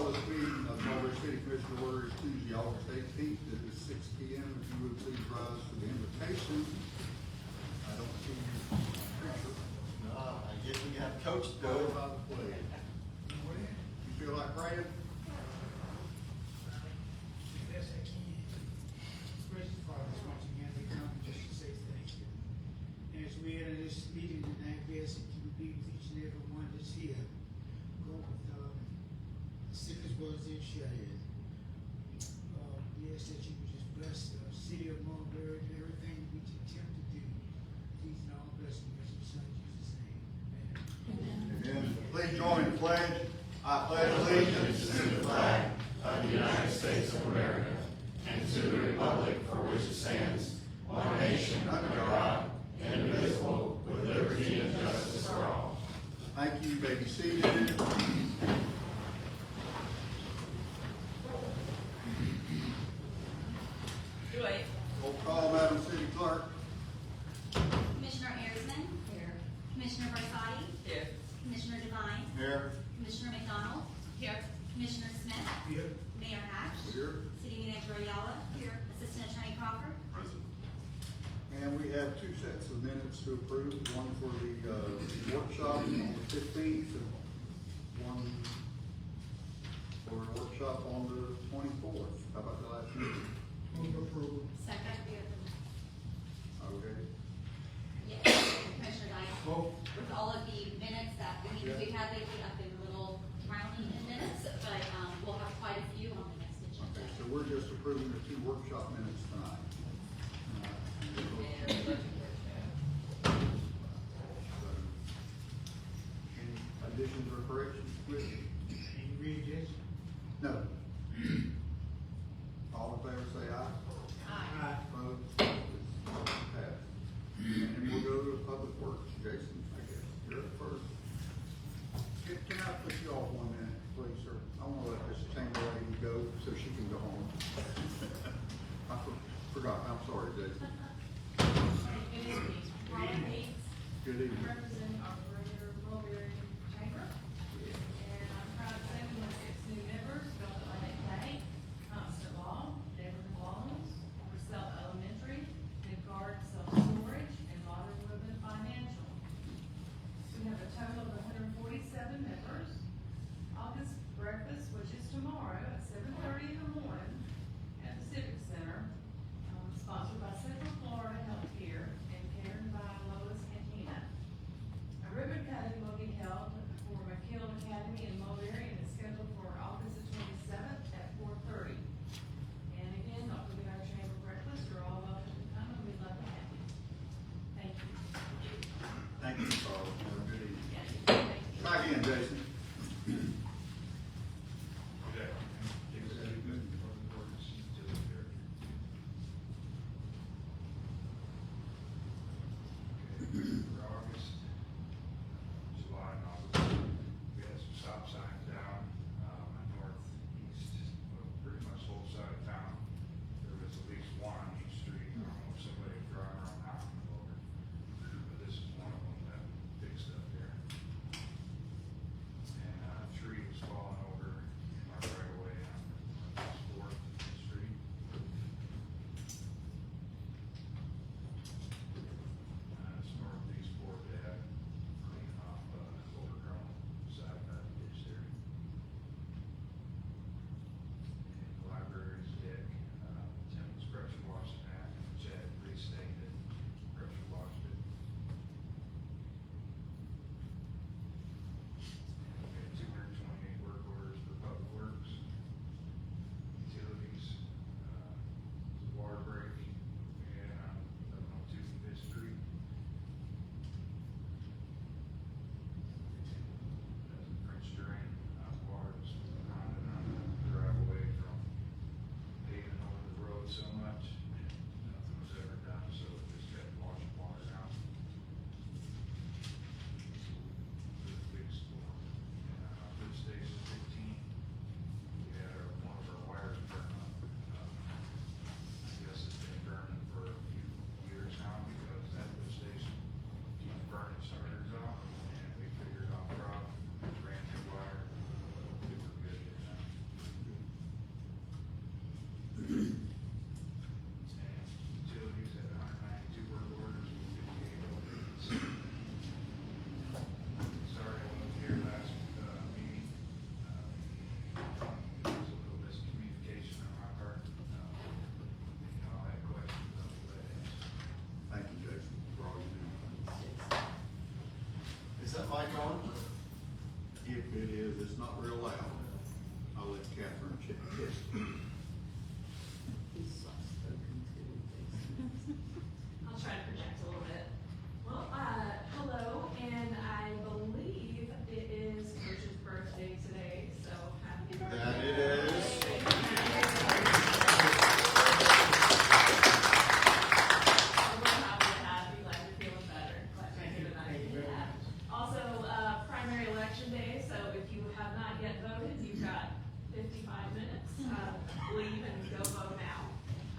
call this meeting of Mulberry City Commission order Tuesday, August 18th. It is 6 p.m. If you would please rise for the invitation. I don't see you. I guess we have Coach do Go it. by the flag. You feel like praying? Best I can. Gracious Father, once again, we come just to say thank you. And as we enter this meeting tonight, we ask that you would be with each and every one that's here. Go with the sick as well as the shed. We ask that you would just bless the city of Mulberry and everything we attempt to do. Please and all blessing in your son Jesus' name. Amen. Amen. Please join the pledge. I pledge allegiance to the flag of the United States of America and to the republic for which it stands, one nation under God, indivisible, with liberty and justice for all. Thank you. You may be seated. Roll call, Madam City Clerk. Commissioner Ayersman. Here. Commissioner Barsotti. Here. Commissioner Devine. Here. Commissioner McDonald. Here. Commissioner Smith. Here. Mayor Hatch. Here. City Manager Ayala. Here. Assistant Attorney Crawford. And we have two sets of minutes to approve, one for the workshop on the 15th and one for a workshop on the 24th. How about the last meeting? Move approval. Second. Okay. Yes. Commissioner Dyke. Vote. With all of the minutes that we had lately, I've been a little drowning in minutes, but we'll have quite a few on the next agenda. Okay, so we're just approving the two workshop minutes tonight. Any additions or corrections, please? Can you read this? No. All in favor say aye. Aye. Opposed? Passed. And we'll go to Public Works. Jason, I guess, you're up first. Can I put you off 1 minute, please, sir? I want to let this chamberlain go so she can go home. I forgot, I'm sorry, Jason. Ron Bates, Good evening. representing our greater Mulberry Chamber. And I'm proud to say we have 6 new members, Bill Atlantic Day, Thompson Law, Deborah Collins, Purcell Elementary, Midgard Self-Storage, and Modern Woodland Financial. We have a total of 147 members. August breakfast, which is tomorrow at 7:30 in the morning at the Civic Center, sponsored by Central Florida Healthcare and catered by Lois Cantina. it's not real loud. I'll let Catherine check this. I'll try to project a little bit. Well, hello, and I believe it is Coach's birthday today, so happy birthday. That it is. We're happy to have you, glad you're feeling better, glad you're here tonight. Yeah. Also, primary election day, so if you have not yet voted, you've got 55 minutes, leave and go vote now,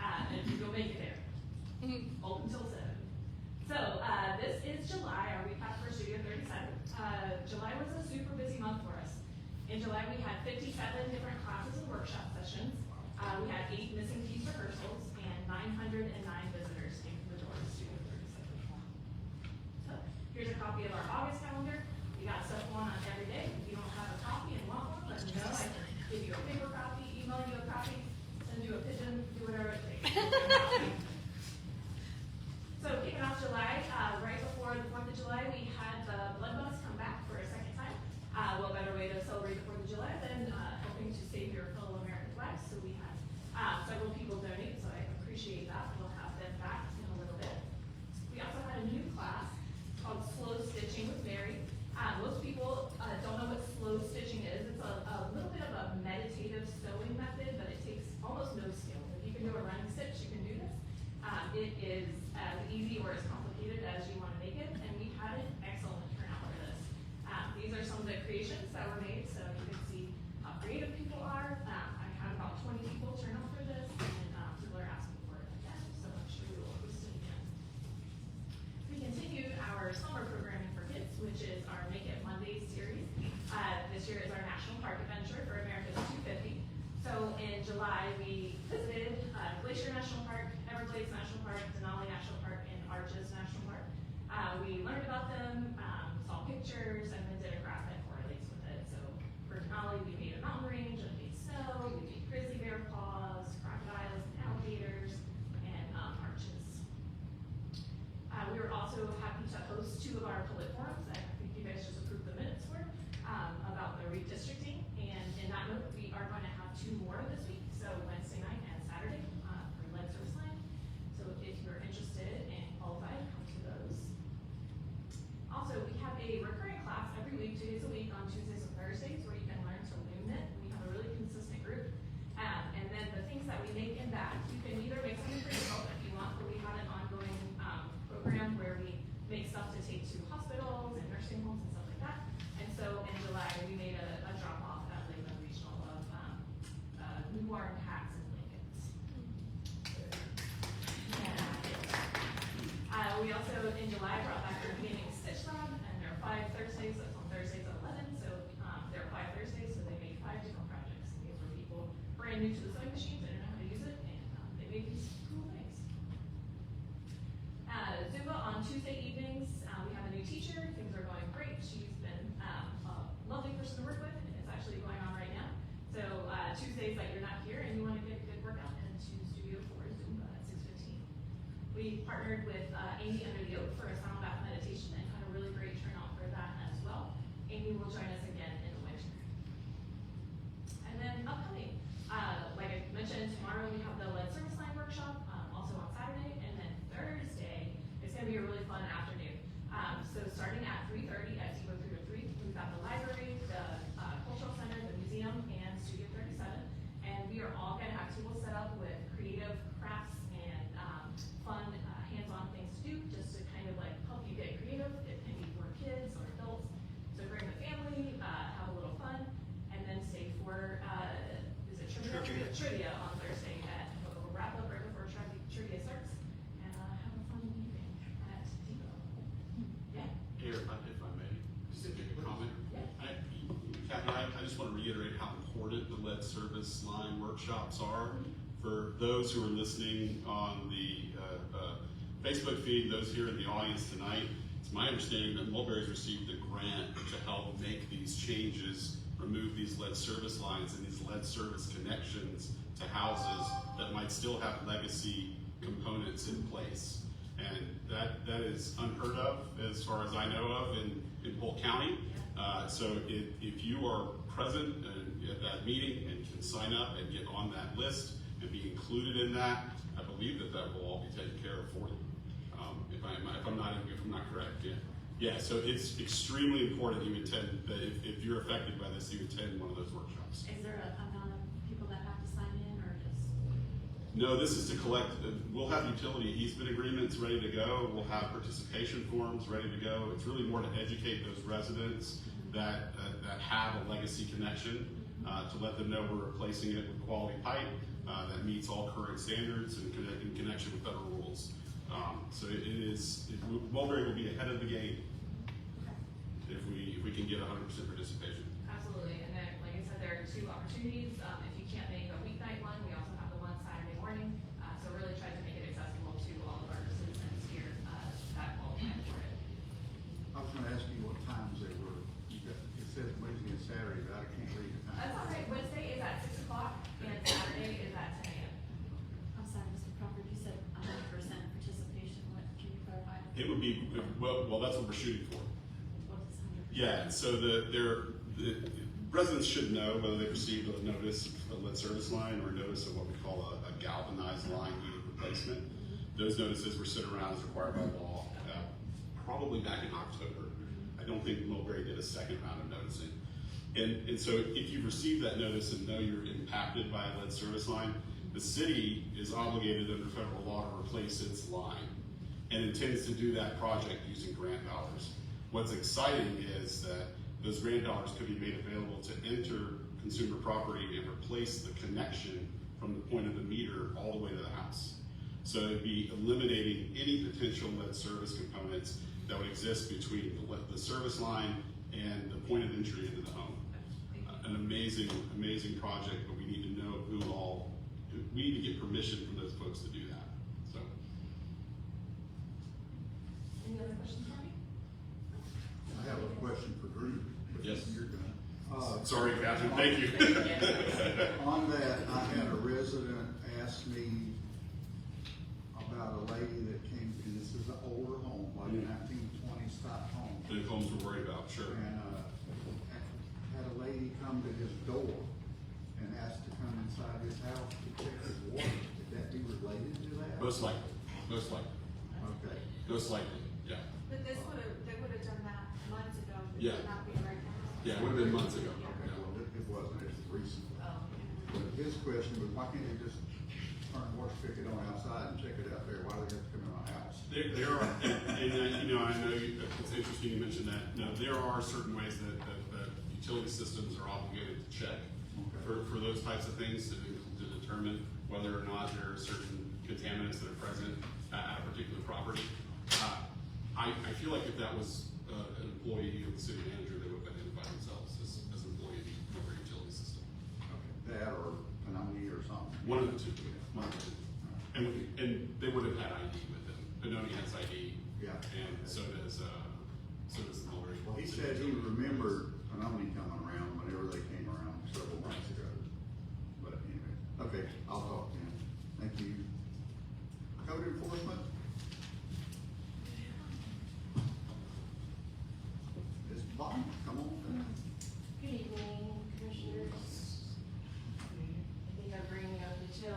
and you'll make it there. Open till 7. So, this is July, our recap for Studio 37. July was a super busy month for us. In July, we had 57 different classes and workshop sessions. We had 8 missing piece rehearsals and 909 visitors came through the door of Studio 37. So, here's a copy of our August calendar. We got stuff going on every day. If you don't have a copy and want one, let me know. I can give you a paper copy, email you a copy, send you a pigeon, do whatever it takes. So kicking off July, right before the 4th of July, we had the blood bus come back for a second time. What better way to celebrate the 4th of July than helping to save your fellow American lives? So we had several people donate, so I appreciate that. We'll have them back in a little bit. We also had a new class called Slow Stitching with Mary. Most people don't know what slow stitching is. It's a little bit of a meditative sewing method, but it takes almost no skill. If you can do a running stitch, you can do this. It is as easy or as complicated as you want to make it, and we had an excellent turnout for this. These are some of the creations that were made, so you can see how creative people are. I had about 20 people turn out for this, and people are asking for it again, so I'm sure we will host it again. We continued our summer programming for kids, which is our Make It Mondays series. This year is our National Park Adventure for America's 250. So in July, we visited Glacier National Park, Everglades National Park, Denali National Park, and Arches National Park. We learned about them, saw pictures, and then did a graph that correlates with it. So for Denali, we made a mountain range and made snow, we made grizzly bear paws, crocodiles, and alligators, and arches. We were also happy to host 2 of our public forums. I think you guys just approved the minutes for about the redistricting. And in that note, we are going to have 2 more this week. So Wednesday night and Saturday for lead service line. So if you're interested and qualified, come to those. Also, we have a recurring class every week, 2 days a week on Tuesdays and Thursdays, where you can learn to loom knit. We have a really consistent group. And then the things that we make in that, you can either make something for yourself if you want, but we have an ongoing program where we make stuff to take to hospitals and nursing homes and stuff like that. And so in July, we made a drop off at Lakeland Regional of newborn hats and blankets. Yeah. We also, in July, brought back our gaming stitch lab, and there are 5 Thursdays. That's on Thursdays at 11. So there are 5 Thursdays, so they made 5 different projects. And these were people brand new to the sewing machines, they didn't know how to use it, and they made these cool things. Zumba on Tuesday evenings, we have a new teacher. Things are going great. She's been a lovely person to work with, and it's actually going on right now. So Tuesdays that you're not here and you want to get a good workout, head to Studio 4 Zumba at 6:15. We partnered with Amy Under the Oak for a sound bath meditation and had a really great turnout for that as well. Amy will join us again in the winter. And then upcoming, like I mentioned, tomorrow we have the lead service line workshop, also on Saturday, and then Thursday, it's going to be a really fun afternoon. So starting at 3:30 at Zero 3 to 3, we've got the library, the cultural center, the museum, and Studio 37. And we are all going to have tables set up with creative crafts and fun hands-on things to do, just to kind of like help you get creative. It can be for kids or adults. So bring the family, have a little fun, and then stay for, is it trivia? Trivia on Thursday we'll wrap up right before trivia starts, and have a fun evening at Depot. Yeah? Here, if I may, just make a comment. Yeah. Catherine, I just want to reiterate how important the lead service line workshops are. For those who are listening on the Facebook feed, those here in the audience tonight, it's my understanding that Mulberry's received a grant to help make these changes, remove these lead service lines and these lead service connections to houses that might still have legacy components in place. And that is unheard of as far as I know of in Polk County. So if you are present at that meeting and can sign up and get on that list and be included in that, I believe that that will all be taken care of for you. If I'm not correct, yeah. Yeah, so it's extremely important that you attend, that if you're affected by this, you attend one of those workshops. Is there a amount of people that have to sign in, or just? No, this is to collect, we'll have utility easement agreements ready to go, we'll have participation forms ready to go. It's really more to educate those residents that have a legacy connection, to let them know we're replacing it with quality pipe that meets all current standards and in connection with federal rules. So Mulberry will be ahead of the game if we can get 100% participation. Absolutely, and then, like I said, there are 2 opportunities. If you can't make a weeknight one, we also have the one Saturday morning. So really try to make it accessible to all of our citizens here that qualify for it. I was gonna ask you what times they were. You said Wednesday and Saturday, but I can't read the time. That's all right. Wednesday is at 6 o'clock and Saturday is at 10 a.m. I'm sorry, Mr. Crawford, you said 100% participation. What, can you clarify? It would be, well, that's what we're shooting for. What is 100%? Yeah, so the residents should know whether they received a notice of lead service line or a notice of what we call a galvanized line needed replacement. Those notices were sent around as required by law, probably back in October. I don't think Mulberry did a second round of noticing. And so if you've received that notice and know you're impacted by a lead service line, the city is obligated under federal law to replace its line and intends to do that project using grant dollars. What's exciting is that those grant dollars could be made available to enter consumer property and replace the connection from the point of the meter all the way to the house. So it'd be eliminating any potential lead service components that would exist between the service line and the point of entry into the home. An amazing, amazing project, but we need to know we need to get permission from those folks to do that, so. Any other questions for me? I have a question for Drew. but Yes. You're gonna. Sorry, Catherine, thank you. On that, I had a resident ask me about a lady that came, and this is an older home, like Mhm. 1920s type home. The homes we're worried about, sure. And, had a lady come to his door and asked to come inside his house to check his water. Could that be related to that? Most likely, most likely, Okay. most likely, yeah. But they would have done that months ago, it Yeah. would not be right now. Yeah, it would have been months ago. Okay, well, it wasn't, it's recent. Oh. But his question was, why can't they just turn the water spigot on outside and check it out there? Why do they have to come in my house? There are, I know it's interesting you mentioned that. No, there are certain ways that utility systems are obligated to check Okay. for those types of things to determine whether or not there are certain contaminants that are present at a particular property. I feel like if that was an employee of the city manager, they would have identified themselves as an employee of the utility system. Okay. That or Panoni or something. One of the two, one of the two. And they would have had ID with them. Panoni has ID. Yeah. And so does the Mulberry. Well, he said he remembered Panoni coming around whenever they came around several months ago. But anyway, okay, I'll talk to him. Thank you. Code enforcement? Ms. Bond, come on. Good evening, commissioners. I think I'm bringing up the tail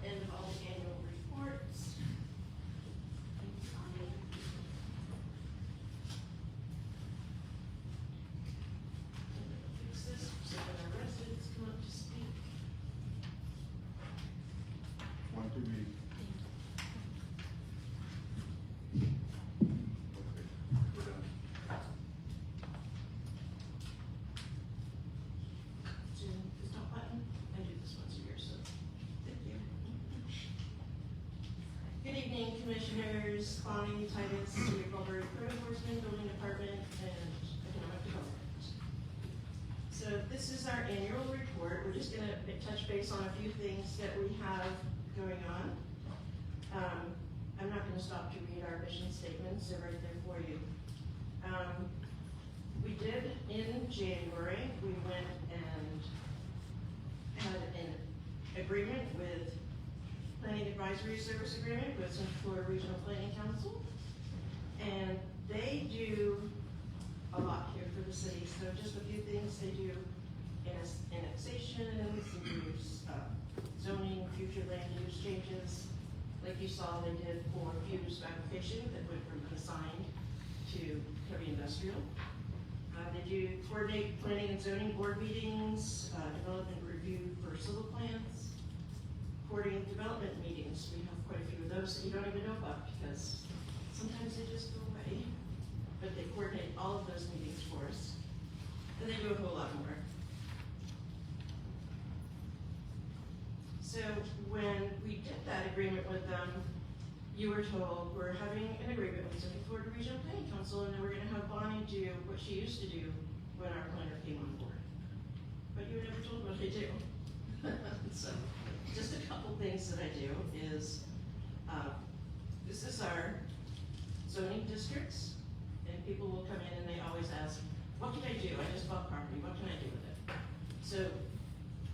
end of all the annual reports. Fix this so that our residents come up to speak. One too many. Okay, we're done. To the stop button, I do this once a year, so thank you. Good evening, commissioners, Bonnie, Titus, Mulberry Code Enforcement, Building Department, and Economic Development. So this is our annual report. We're just gonna touch base on a few things that we have going on. I'm not gonna stop to read our mission statements, they're right there for you. We did, in January, we went and had an agreement with Planning Advisory Service Agreement with Central Florida Regional Planning Council. And they do a lot here the city, so just a few things they do. Annexations, zoning, future land use changes. Like you saw, they did for Hughes application that went from unassigned to heavy industrial. They do coordinate planning and zoning board meetings, development review for civil plans, coordinating development meetings. We have quite a few of those that you don't even know about because sometimes they just go away. But they coordinate all of those meetings for us. And they do a whole lot more. So when we did that agreement with them, you were told we're having an agreement with Central Florida Regional Planning Council, and then we're gonna have Bonnie do what she used to do when our planner came on board. But you were never told what I do. So, just a couple things that I do is, this is our zoning districts, and people will come in and they always ask, what can I do? I just bought property, what can I do with it? So,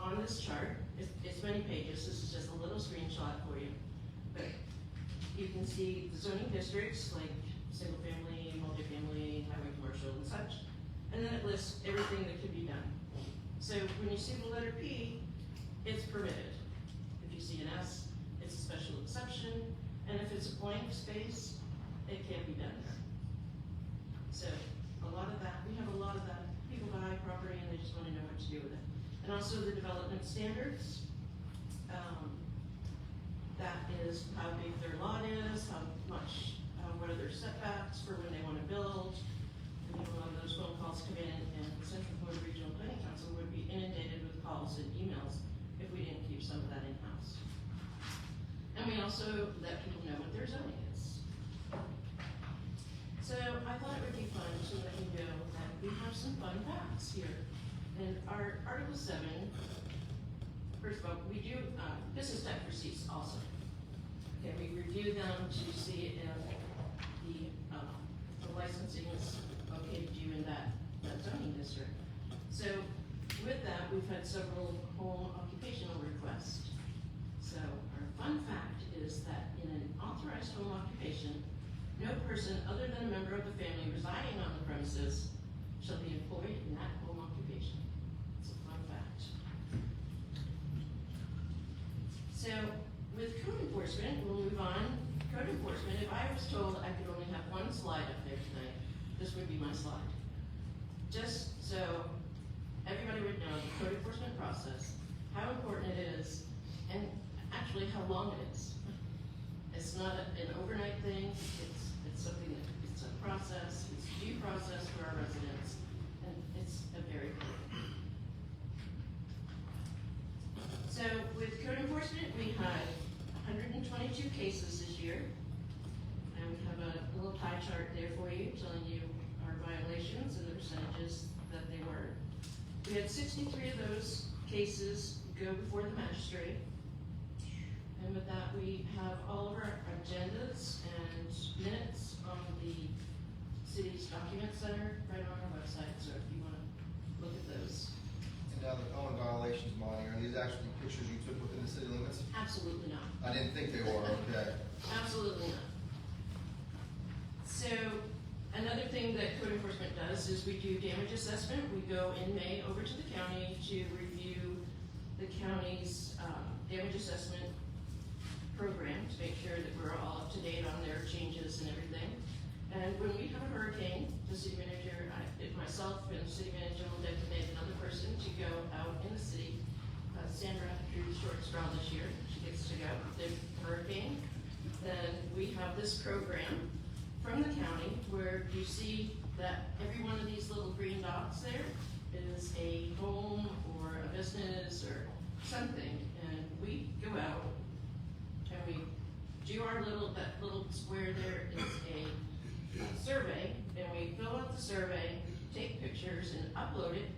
on this chart, it's many pages, this is just a little screenshot for you. But you can see the zoning districts, like single family, multifamily, highway, commercial, and such. And then it lists everything that can be done. So when you see the letter P, it's permitted. If you see an S, it's a special exception. And if it's a blank space, it can't be done. So a lot of that, we have a lot of that. People buy property and they just want to know what to do with it. And also the development standards. That is how big their lot is, how much, what are their setbacks for when they want to build. And a lot of those phone calls come in, and the Central Florida Regional Planning Council would be inundated with calls and emails if we didn't keep some of that in-house. And we also let people know what their zoning is. So I thought it would be fun to let you know that we have some fun facts here. And our Article 7, first of all, we do business tax receipts also. Okay, we review them to see if the licensing is okay to do in that zoning district. So with that, we've had several home occupational requests. So our fun fact is that in an authorized home occupation, no person other than a member of the family residing on the premises shall be employed in that home occupation. It's a fun fact. So with code enforcement, we'll move on. Code enforcement, if I was told I could only have one slide up there tonight, this would be my slide. Just so everybody would know the code enforcement process, how important it is, and actually how long it is. It's not an overnight thing, it's something that, it's a process, it's due process for our residents, and it's a very important. So with code enforcement, we had 122 cases this year, and we have a little pie chart there for you telling you our violations and the percentages that they were. We had 63 of those cases go before the magistrate, and with that we have all of our agendas and minutes on the city's document center right on our website, so if you want to look at those. And now the only violations, Monty, are these actually pictures you took within the city limits? Absolutely not. I didn't think they were, okay. Absolutely not. So, another thing that code enforcement does is we do damage assessment. We go in May over to the county to review the county's damage assessment program to make sure that we're all up to date on their changes and everything. And when we have a hurricane, the city manager, myself and the city manager will designate another person to go out in the city. Sandra drew the short straw this year. She gets to go. The hurricane. Then we have this program from the county where you see that every one of these little green dots there is a home or a business or something, and we go out and we do our that little square there is a survey, and we fill out the survey, take pictures and upload it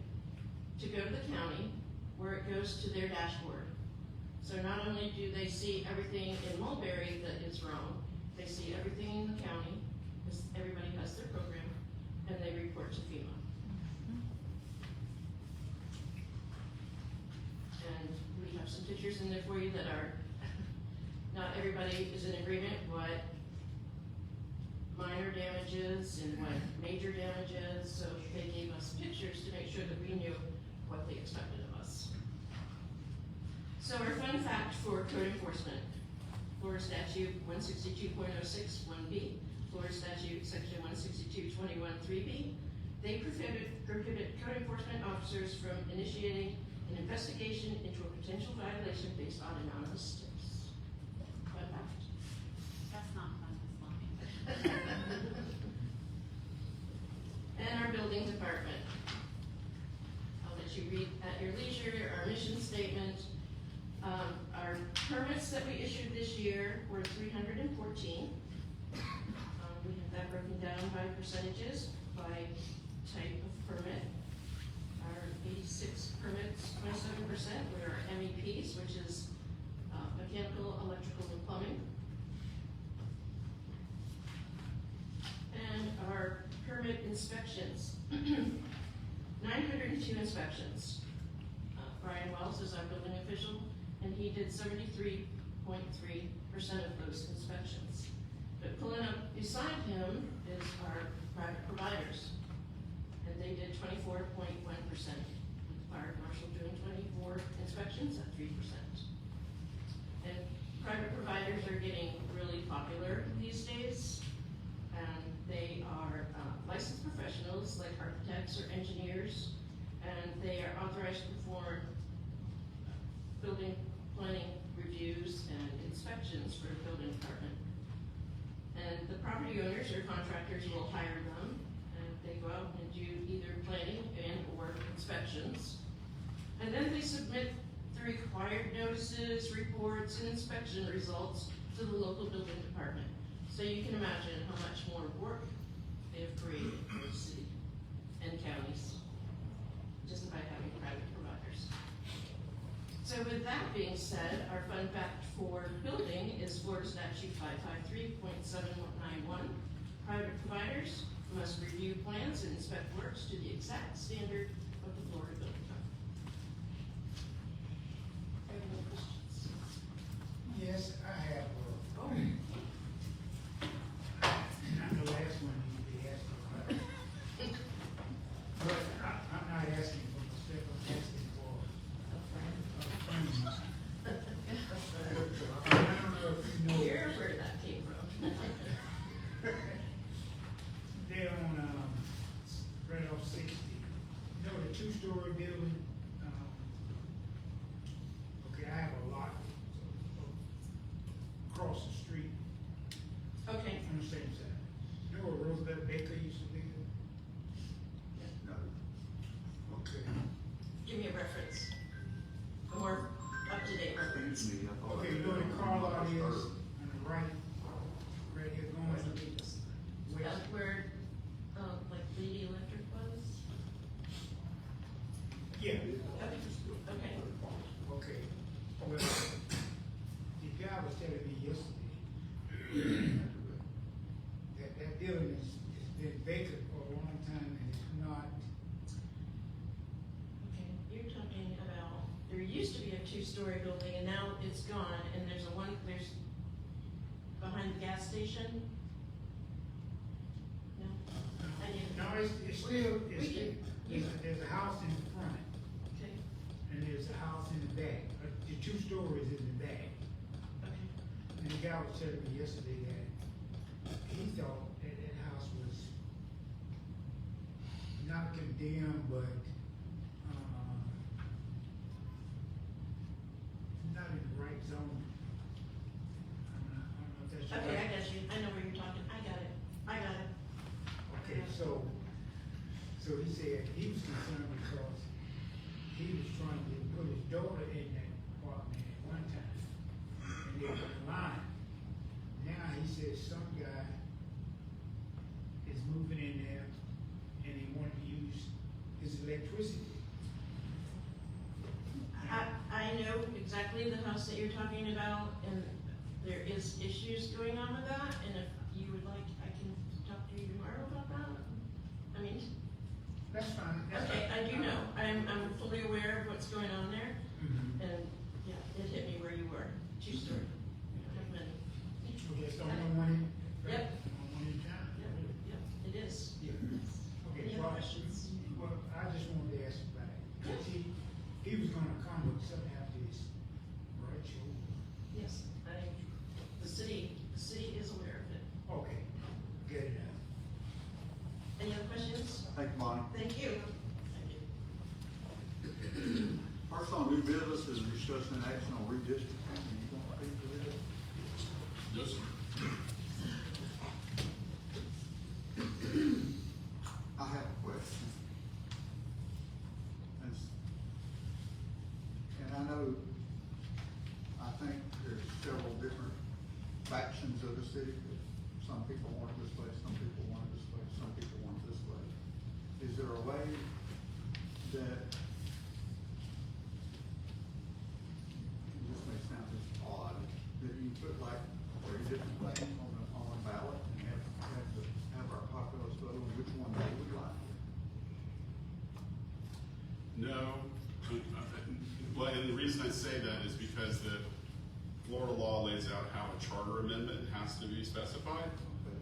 to go to the county where it goes to their dashboard. So not only do they see everything in Mulberry that is wrong, they see everything in the county, because everybody has their program, and they report to FEMA. And we have some pictures in there for you that are, not everybody is in agreement, but minor damages and what major damages, so they gave us pictures to make sure that we knew what they expected of us. So our fun fact for code enforcement, Florida Statute 162.061B, Florida Statute Section 162.21.3B, they prohibit code enforcement officers from initiating an investigation into a potential violation based on anonymous tips. Fun fact. That's not fun, this one. And our building department. I'll let you read at your leisure our mission statement. Our permits that we issued this year were 314. We have that broken down by percentages, by type of permit. Our 86 permits, 27% were our MEPs, which is mechanical, electrical, and plumbing. And our permit inspections, 902 inspections. Brian Wells is our building official, and he did 73.3% of those inspections. But pulling up beside him is our private providers, and they did 24.1%, with the fire marshal doing 24 inspections at 3%. And private providers are getting really popular these days, and they are licensed professionals like architects or engineers, and they are authorized to perform building planning reviews and inspections for the building department. And the property owners or contractors will hire them, and they go out and do either planning and or inspections. And then they submit the required notices, reports, and inspection results to the local building department. So you can imagine how much more work they have created for the city and counties just by having private providers. So with that being said, our fun fact for building is Florida Statute 553.791. Private providers must review plans and inspect works to the exact standard of the Florida Building Code. Any more questions? Yes, I have, Oh. not the last one you asked for. But I'm not asking for the step, I'm asking for a friend. I don't know if you know. Here's where that came from. They're on, right off 60. You know the two-story building? Okay, I have a lot across the street Okay. on the same side. You know where Roosevelt Baker used to live? No. Okay. Give me a reference. A more up-to-date reference. Okay, you know where the car lot is on the right here going west? Where, like Lady Electric was? Yeah. Okay. Okay, well, the guy was telling me yesterday that building has been vacant for a long time and it's not, Okay, you're talking about, there used to be a two-story building and now it's gone, and there's behind the gas station? No? I didn't. no, it's still, We can- there's a house in the front Okay, and there's a house in the back, the 2 stories in the back. okay. And the guy was telling me yesterday that he thought that house was not condemned, but, not in the right zone. I don't know if that's Okay, right. I got you, I know where you're talking, I got it. Okay, so he said he was concerned because he was trying to put his daughter in that apartment at one time, and they were lying. Now he says some guy is moving in there, and he wanted to use his electricity. I know exactly the house that you're talking about, and there is issues going on with that, and if you would like, I can talk to you tomorrow about that. I mean, That's fine. That's okay, fine. I do know, I'm fully aware of what's going on there, Mhm. and, yeah, it hit me where you were, 2-story. We don't have many. So that's the only one in? Yep. Only one in town? business is discussing action on redistricting. You want to speak to this? Yes, sir. I have a question. And I know, I think there's several different factions of the city. Some people want it this way, some people want it this way, some people want it this way. Is there a way that, and this may sound just odd, that you put like 3 different things on the ballot and have our populace vote on which one they would like? No. Well, and the reason I say that is because the Florida law lays out how a charter amendment has to be specified.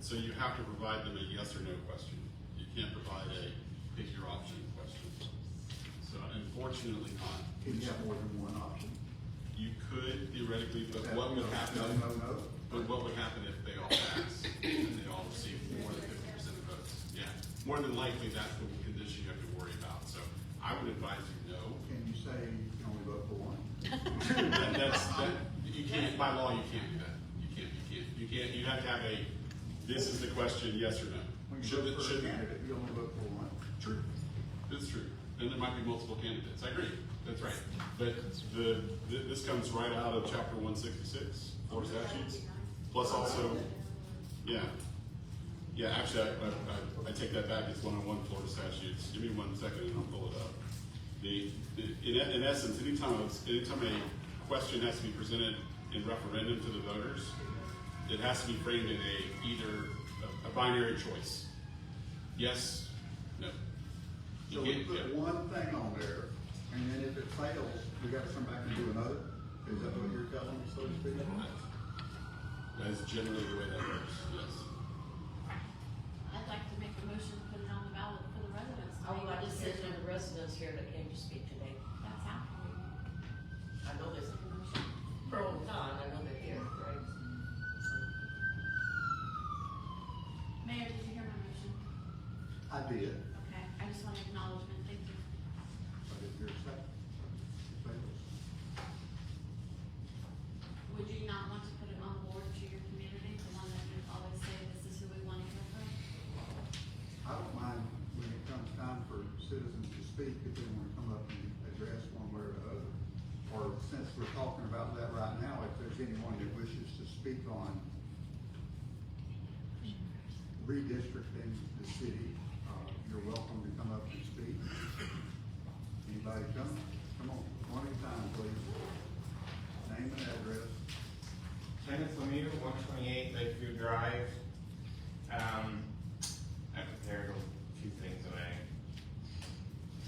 So you have to provide them a yes or no question. You can't provide a pick your option question. So unfortunately not. Can you have more than one option? You could theoretically, but what would happen? No. But what would happen if they all pass and they all receive more than 50% of votes? Yeah, more than likely that's the condition you have to worry about. So I would advise you no. Can you say you can only vote for one? You can't, by law, you can't do that. You can't, you have to have this is the question, yes or no. When you vote for a candidate, you only vote for one. True, that's true. And there might be multiple candidates, I agree, that's right. But this comes right out of chapter 166, Florida statutes. Plus also, yeah, actually, I take that back, it's 101 Florida statutes. Give me 1 second and I'll pull it up. In essence, anytime a question has to be presented in referendum to the voters, it has to be framed in either a binary choice. Yes, no. So we put one thing on there, and then if it fails, we gotta come back and do another? Is that what you're telling me, so to speak? That is generally the way that works, yes. I'd like to make a motion to put it on the ballot for the residents. I would like to send in the residents here that came to speak today. That's happening. I know there's pro and con, I know they're here, right? Mayor, did you hear my motion? I did, Okay, I just want acknowledgement, thank you. but if you're second, it fails. Would you not want to put it on board to your community, the one that you always say, this is who we want to hear from? I don't mind when it comes time for citizens to speak, if they wanna come up and address one way or the other. Or since we're talking about that right now, if there's anyone that wishes to speak on redistricting the city, you're welcome to come up and speak. Anybody come on, one at a time, please. Name and address. Kenneth Lemieux, 128 Lakeview Drive. I prepared a few things today.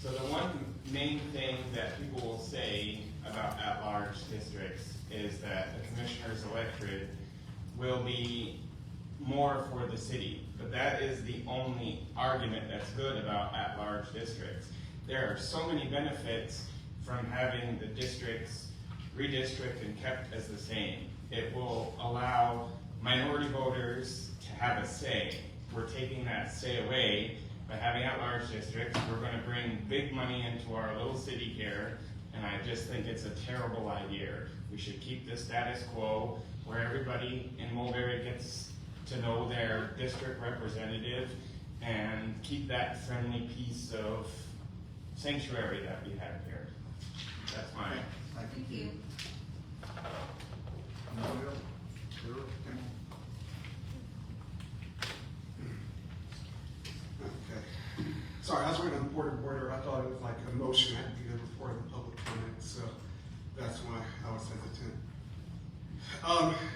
So the one main thing that people will say about at-large districts is that the commissioner's electorate will be more for the city. But that is the only argument that's good about at-large districts. There are so many benefits from having the districts redistricted and kept as the same. It will allow minority voters to have a say. We're taking that say away by having at-large districts. We're going to bring big money into our little city here, and I just think it's a terrible idea. We should keep the status quo where everybody in Mulberry gets to know their district representative and keep that friendly piece of sanctuary that we have here. That's my. Thank you. Okay. Sorry, I was waiting on the board of order. I thought it was like a motion had to be there before the public comment, so that's why I was hesitant.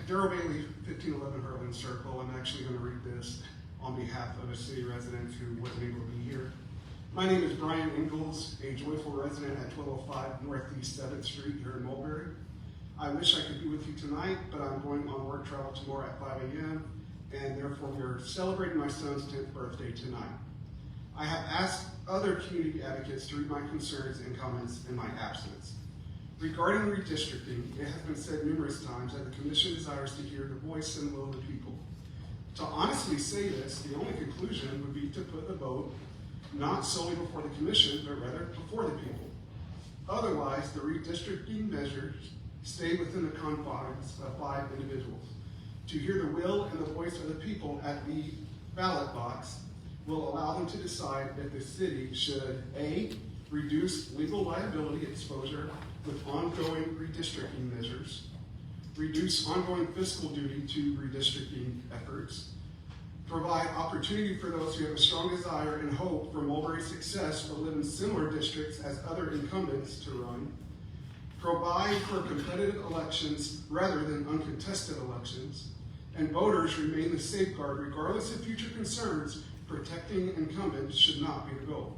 Darrell Bailey, 1511 Harlan Circle. I'm actually going to read this on behalf of a city resident who wasn't able to be here. My name is Brian Ingalls, a joyful resident at 1205 Northeast 7th Street here in Mulberry. I wish I could be with you tonight, but I'm going on work travel tomorrow at 5 a.m., and therefore we are celebrating my son's 10th birthday tonight. I have asked other community advocates to read my concerns and comments in my absence. Regarding redistricting, it has been said numerous times that the commission desires to hear the voice and will of the people. To honestly say this, the only conclusion would be to put the vote not solely before the commission, but rather before the people. Otherwise, the redistricting measures stay within the confines of 5 individuals. To hear the will and the voice of the people at the ballot box will allow them to decide if the city should A, reduce legal liability exposure with ongoing redistricting measures, reduce ongoing fiscal duty to redistricting efforts, provide opportunity for those who have a strong desire and hope for Mulberry's success or live in similar districts as other incumbents to run, provide for competitive elections rather than uncontested elections, and voters remain the safeguard regardless of future concerns. Protecting incumbents should not be the goal.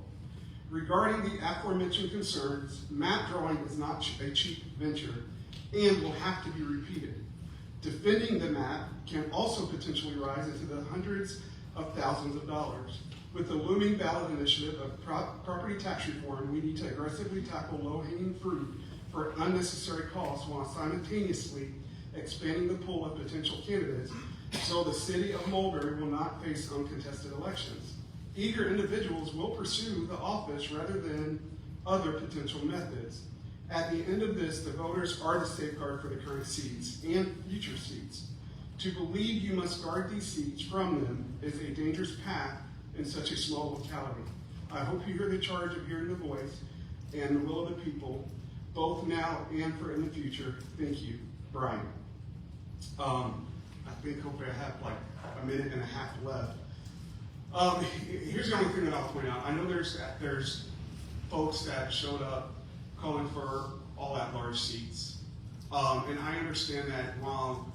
Regarding the aforementioned concerns, map drawing is not a cheap venture and will have to be repeated. Defending the map can also potentially rise into the hundreds of thousands of dollars. With the looming ballot initiative of property tax reform, we need to aggressively tackle low-hanging fruit for unnecessary costs while simultaneously expanding the pool of potential candidates so the city of Mulberry will not face uncontested elections. Eager individuals will pursue the office rather than other potential methods. At the end of this, the voters are the safeguard for the current seats and future seats. To believe you must guard these seats from them is a dangerous path in such a small locality. I hope you hear the charge of hearing the voice and the will of the people, both now and for in the future. Thank you, Brian. I think hopefully I have like a minute and a half left. Here's the only thing that I'll point out. I know there's folks that showed up calling for all at-large seats. And I understand that while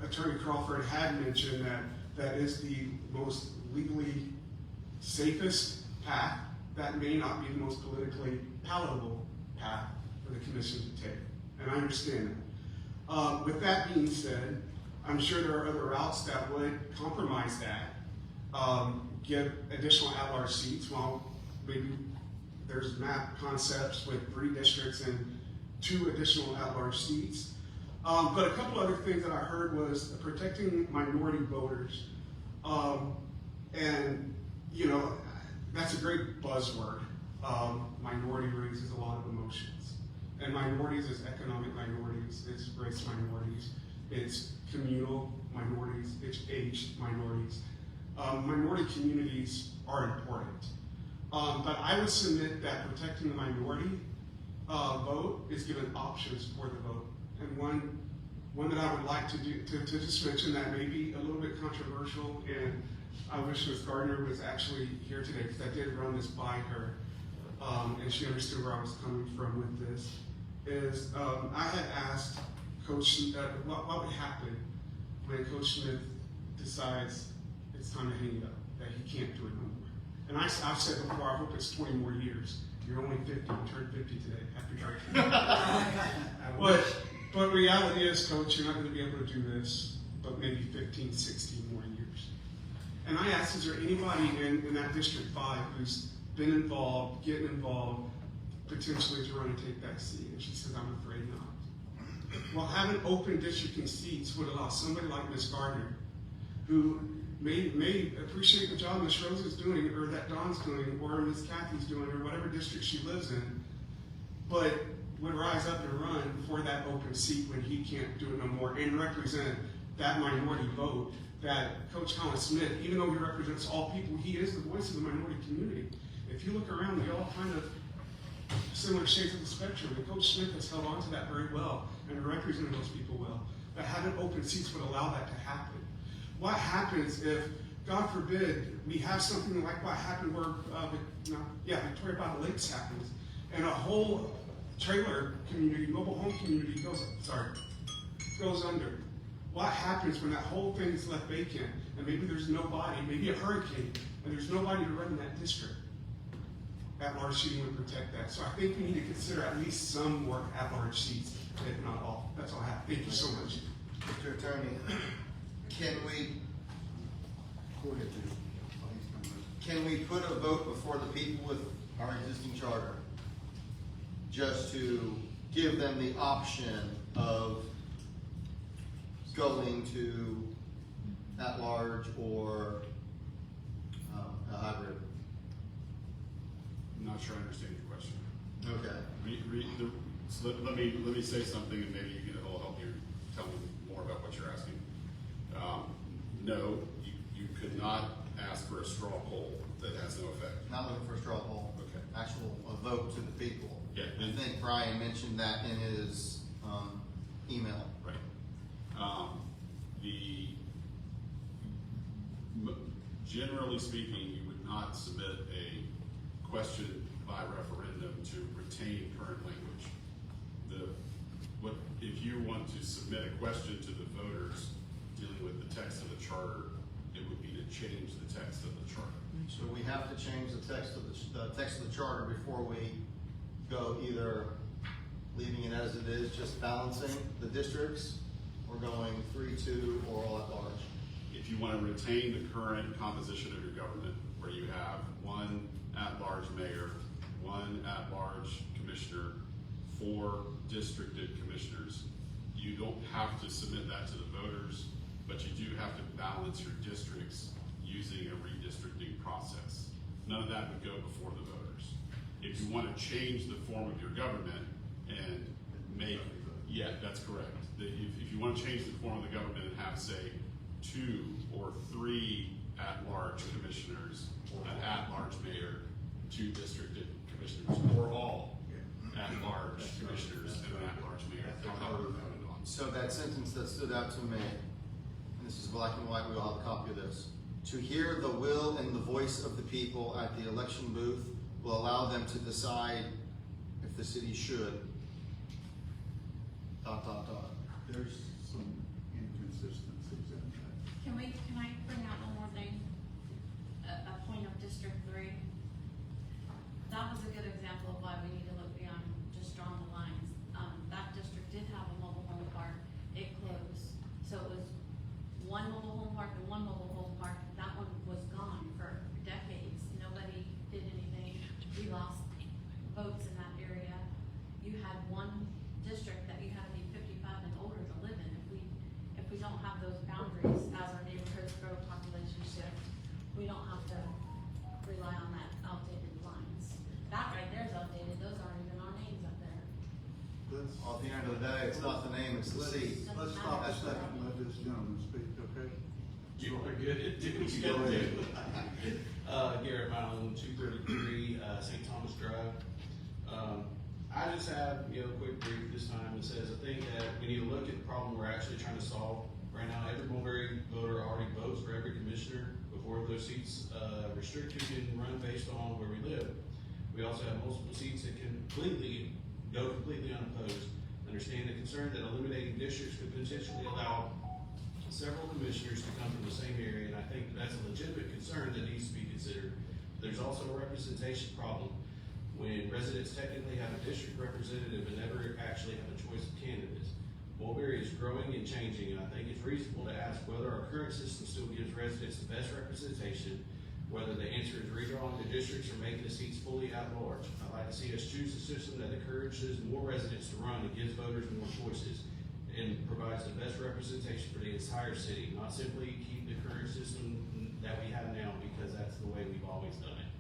Attorney Crawford had mentioned that that is the most legally safest path, that may not be the most politically palatable path for the commission to take. And I understand that. With that being said, I'm sure there are other routes that would compromise that, give additional at-large seats while maybe there's map concepts with 3 districts and 2 additional at-large seats. But a couple other things that I heard was protecting minority voters. And, you know, that's a great buzzword. Minority raises a lot of emotions. And minorities is economic minorities, it's race minorities, it's communal minorities, it's age minorities. Minority communities are important. But I would submit that protecting the minority vote is given options for the vote. And one that I would like to do, to just mention that may be a little bit controversial, and I wish Ms. Gardner was actually here today because I did run this by her, and she understood where I was coming from with this, is I had asked Coach, what would happen when Coach Smith decides it's time to hang it up, that he can't do it no more. And I've said before, I hope it's 20 more years. You're only 50, you turned 50 today. Happy birthday. But reality is, Coach, you're not going to be able to do this, but maybe 15, 16 more years. And I asked, is there anybody in that District 5 who's been involved, getting involved, potentially to run and take that seat? And she says, I'm afraid not. Well, having open districting seats would allow somebody like Ms. Gardner, who may appreciate the job Ms. Rose is doing, or that Dawn's doing, or Ms. Kathy's doing, or whatever district she lives in, but would rise up and run for that open seat when he can't do it no more, and represent that minority vote that Coach Colin Smith, even though he represents all people, he is the voice of the minority community. If you look around, we all kind of similar shades of the spectrum, and Coach Smith has held on to that very well and represented those people well. But having open seats would allow that to happen. What happens if, God forbid, we have something like what happened where, Victoria by the Lakes happens, and a whole trailer community, mobile home community goes under? What happens when that whole thing is left vacant, and maybe there's nobody, maybe a hurricane, and there's nobody to run in that district? At-large seating would protect that. So I think we need to consider at least some more at-large seats, if not all. That's all I have. Thank you so much. Mr. Attorney, can we put a vote before the people with our existing charter? Just to give them the option of going to at-large or a hybrid? I'm not sure I understand your question. Okay. So let me say something, and maybe it'll help you tell me more about what you're asking. No, you could not ask for a straw poll that has no effect. Not looking for a straw poll. Okay. Actual, a vote to the people. Yeah. I think Brian mentioned that in his, email. Right. Generally speaking, you would not submit a question by referendum to retain current language. If you want to submit a question to the voters dealing with the text of the charter, it would be to change the text of the charter. So we have to change the text of the charter before we go either leaving it as it is, just balancing the districts, or going 3-2 or all at large. If you want to retain the current composition of your government, where you have one at-large mayor, one at-large commissioner, 4 districted commissioners, you don't have to submit that to the voters, but you do have to balance your districts using a redistricting process. None of that would go before the voters. If you want to change the form of your government and make, yeah, that's correct. If you want to change the form of the government and have, say, 2 or 3 at-large commissioners, an at-large mayor, 2 districted commissioners, or all at-large commissioners and an at-large mayor, however voted on. So that sentence that stood out to me, and this is black and white, we all have a copy of this. To hear the will and the voice of the people at the election booth will allow them to decide if the city should, ... There's some inconsistencies in that. Can I bring out one more thing? A point of District 3. That was a good example of why we need to look beyond just drawing the lines. That district did have a mobile home park. It closed. So it was one mobile home park and one mobile home park. That one was gone for decades. Nobody did anything. We lost votes in that area. You had one district that you had to be 55 and older to live in. If we don't have those boundaries as our neighborhoods grow, population shift, we don't have to rely on that outdated lines. That right there is outdated. Those aren't even our names up there. Let's, Well, at the end of the day, it's not the name, it's the seat. let's stop a second and let this gentleman speak, okay? You are good at doing what you gotta do. Garrett Milam, 233 St. Thomas Drive. I just have, a quick brief this time that says, I think that we need to look at the problem we're actually trying to solve. Right now, every Mulberry voter already votes for every commissioner before those seats restricted and run based on where we live. We also have multiple seats that can go completely unopposed. Understand the concern that eliminating districts could potentially allow several commissioners to come from the same area, and I think that's a legitimate concern that needs to be considered. There's also a representation problem. When residents technically have a district representative and never actually have a choice of candidates. Mulberry is growing and changing, and I think it's reasonable to ask whether our current system still gives residents the best representation, whether the answer is redrawing the districts or making the seats fully at large. I'd like to see us choose a system that encourages more residents to run and gives voters more choices and provides the best representation for the entire city, not simply keep the current system that we have now because that's the way we've always done it.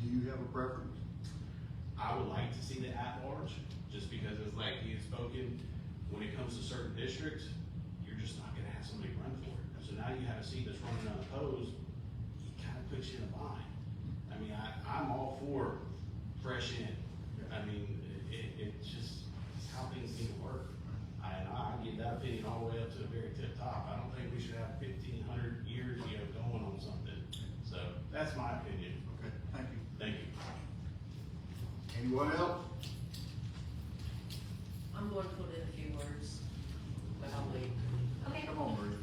Do you have a preference? I would like to see the at-large, just because it's like he had spoken, when it comes to certain districts, you're just not gonna have somebody run for it. So now you have a seat that's running unopposed, it kind of puts you in a bind. I mean, I'm all for fresh in. I mean, it's just, it's how things need to work. And I give that opinion all the way up to the very tip top. I don't think we should have 1,500 years, going on something. So that's my opinion. Okay, thank you. Thank you. Anyone else? I'm going to put in a few words, but I'll wait. Okay. Come on, Maria.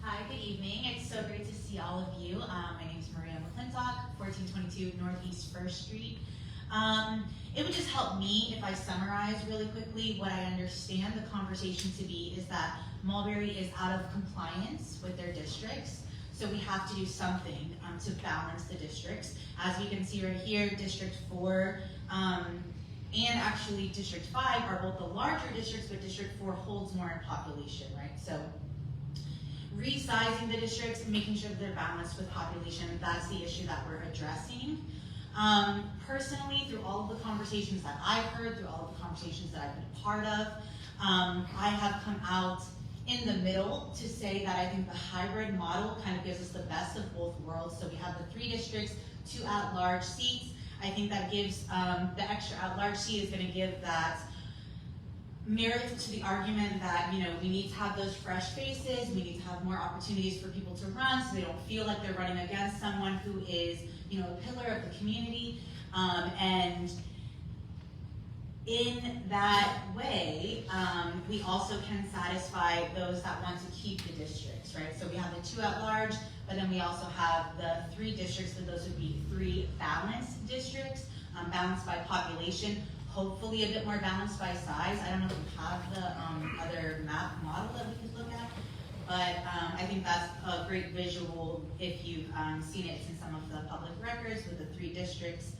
Hi, good evening. It's so great to see all of you. My name is Maria McClintock, 1422 Northeast 1st Street. It would just help me if I summarize really quickly what I understand the conversation to be is that Mulberry is out of compliance with their districts. So we have to do something to balance the districts. As we can see right here, District 4 and actually District 5 are both the larger districts, but District 4 holds more in population, right? So resizing the districts, making sure that they're balanced with population, that's the issue that we're addressing. Personally, through all of the conversations that I've heard, through all of the conversations that I've been a part of, I have come out in the middle to say that I think the hybrid model kind of gives us the best of both worlds. So we have the 3 districts, 2 at-large seats. I think that gives, the extra at-large seat is gonna give that merit to the argument that, you know, we need to have those fresh faces, we need to have more opportunities for people to run so they don't feel like they're running against someone who is, you know, a pillar of the community. And in that way, we also can satisfy those that want to keep the districts, right? So we have the 2 at-large, but then we also have the 3 districts, so those would be 3 balanced districts, balanced by population, hopefully a bit more balanced by size. I don't know if we have the other map model that we could look at, but I think that's a great visual if you've seen it in some of the public records with the 3 districts.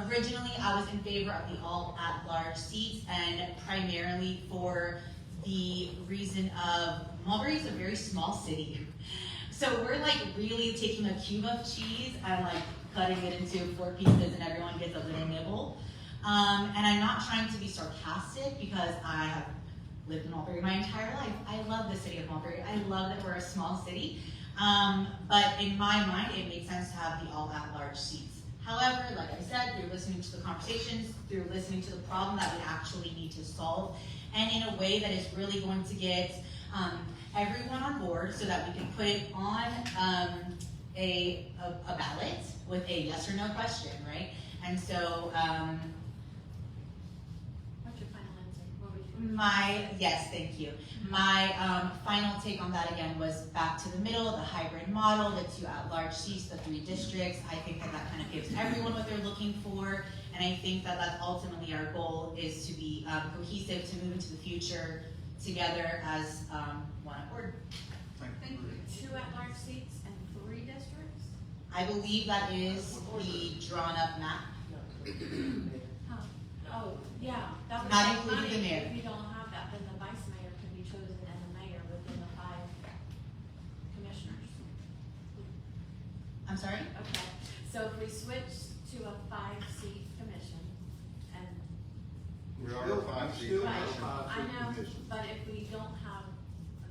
Originally, I was in favor of the all at-large seats, and primarily for the reason of Mulberry is a very small city. So we're like really taking a cube of cheese and like cutting it into 4 pieces and everyone gets a little nibble. And I'm not trying to be sarcastic because I have lived in Mulberry my entire life. I love the city of Mulberry. I love that we're a small city. But in my mind, it makes sense to have the all at-large seats. However, like I said, through listening to the conversations, through listening to the problem that we actually need to solve, and in a way that is really going to get everyone on board so that we can put it on a ballot with a yes or no question, right? And so, What's your final answer? What would you yes, thank you. My final take on that again was back to the middle, the hybrid model, the 2 at-large seats, the 3 districts. I think that that kind of gives everyone what they're looking for, and I think that that's ultimately our goal is to be cohesive, to move into the future together as one accord. Thank you. 2 at-large seats and 3 districts? I believe that is the drawn-up map. Huh. Oh, yeah. That would Not save including money. the mayor. If you don't have that, then the vice mayor can be chosen and the mayor within the 5 commissioners. I'm sorry? Okay, so if we switch to a 5-seat commission, and, We are a 5-seat right, commission. I know, but if we don't have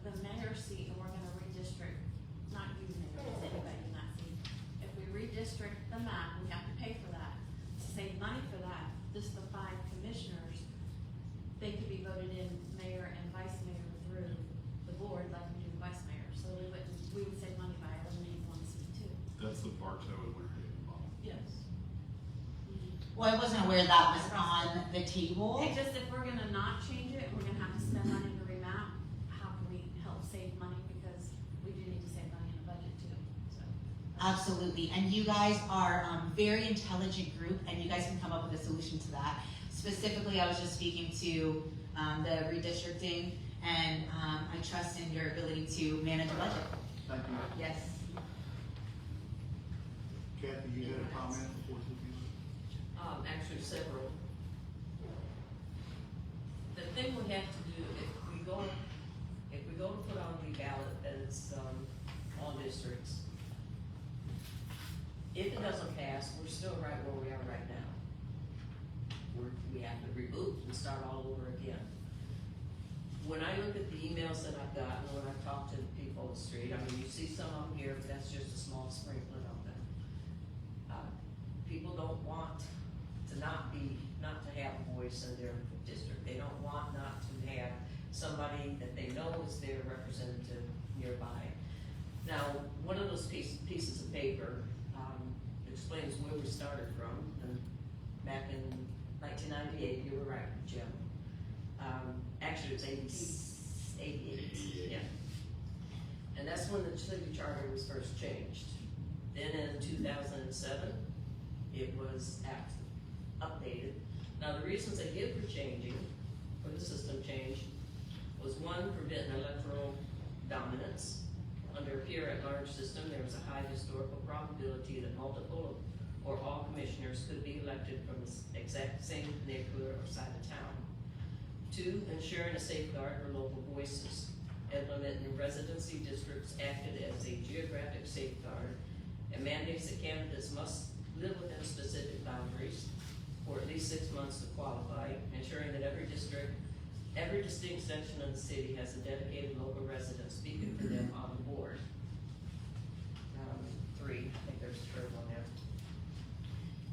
the mayor's seat and we're gonna redistrict, not you, mayor, it's anybody in that seat. If we redistrict the map, we have to pay for that. To save money for that, just the 5 commissioners, they could be voted in mayor and vice mayor through the board like we do the vice mayor. So we would save money by eliminating 1 seat too. That's the Bartow and Winterhaven model. Yes. Well, I wasn't aware that was on the table. It's just if we're gonna not change it, we're gonna have to spend money to remap, how can we help save money? Because we do need to save money in the budget too, so. Absolutely, and you guys are a very intelligent group, and you guys can come up with a solution to that. Specifically, I was just speaking to the redistricting, and I trust in your ability to manage a budget. Thank you. Yes. Kathy, you had a comment before you begin? Actually several. The thing we have to do, if we go to put on the ballot as, all districts, if it doesn't pass, we're still right where we are right now. We have to reboot and start all over again. When I look at the emails that I've gotten, when I talk to the people on the street, I mean, you see some of them here, but that's just a small sprinkling of them. People don't want to not to have a voice in their district. They don't want not to have somebody that they know is their representative nearby. Now, one of those pieces of paper explains where we started from, and back in 1998, you were right, Jim. Actually, it's 88, yeah. And that's when the city charter was first changed. Then in 2007, it was updated. Now, the reasons they give for changing, for the system change, was 1, prevent electoral dominance. Under a pure at-large system, there was a high historical probability that multiple or all commissioners could be elected from the exact same neighborhood or side of town. 2, ensuring a safeguard for local voices. Implementing residency districts acted as a geographic safeguard and mandates that candidates must live within least 6 months to qualify, ensuring that every district, every distinct section of the city has a dedicated local resident speaking for them on the board. 3, I think there's a third one there.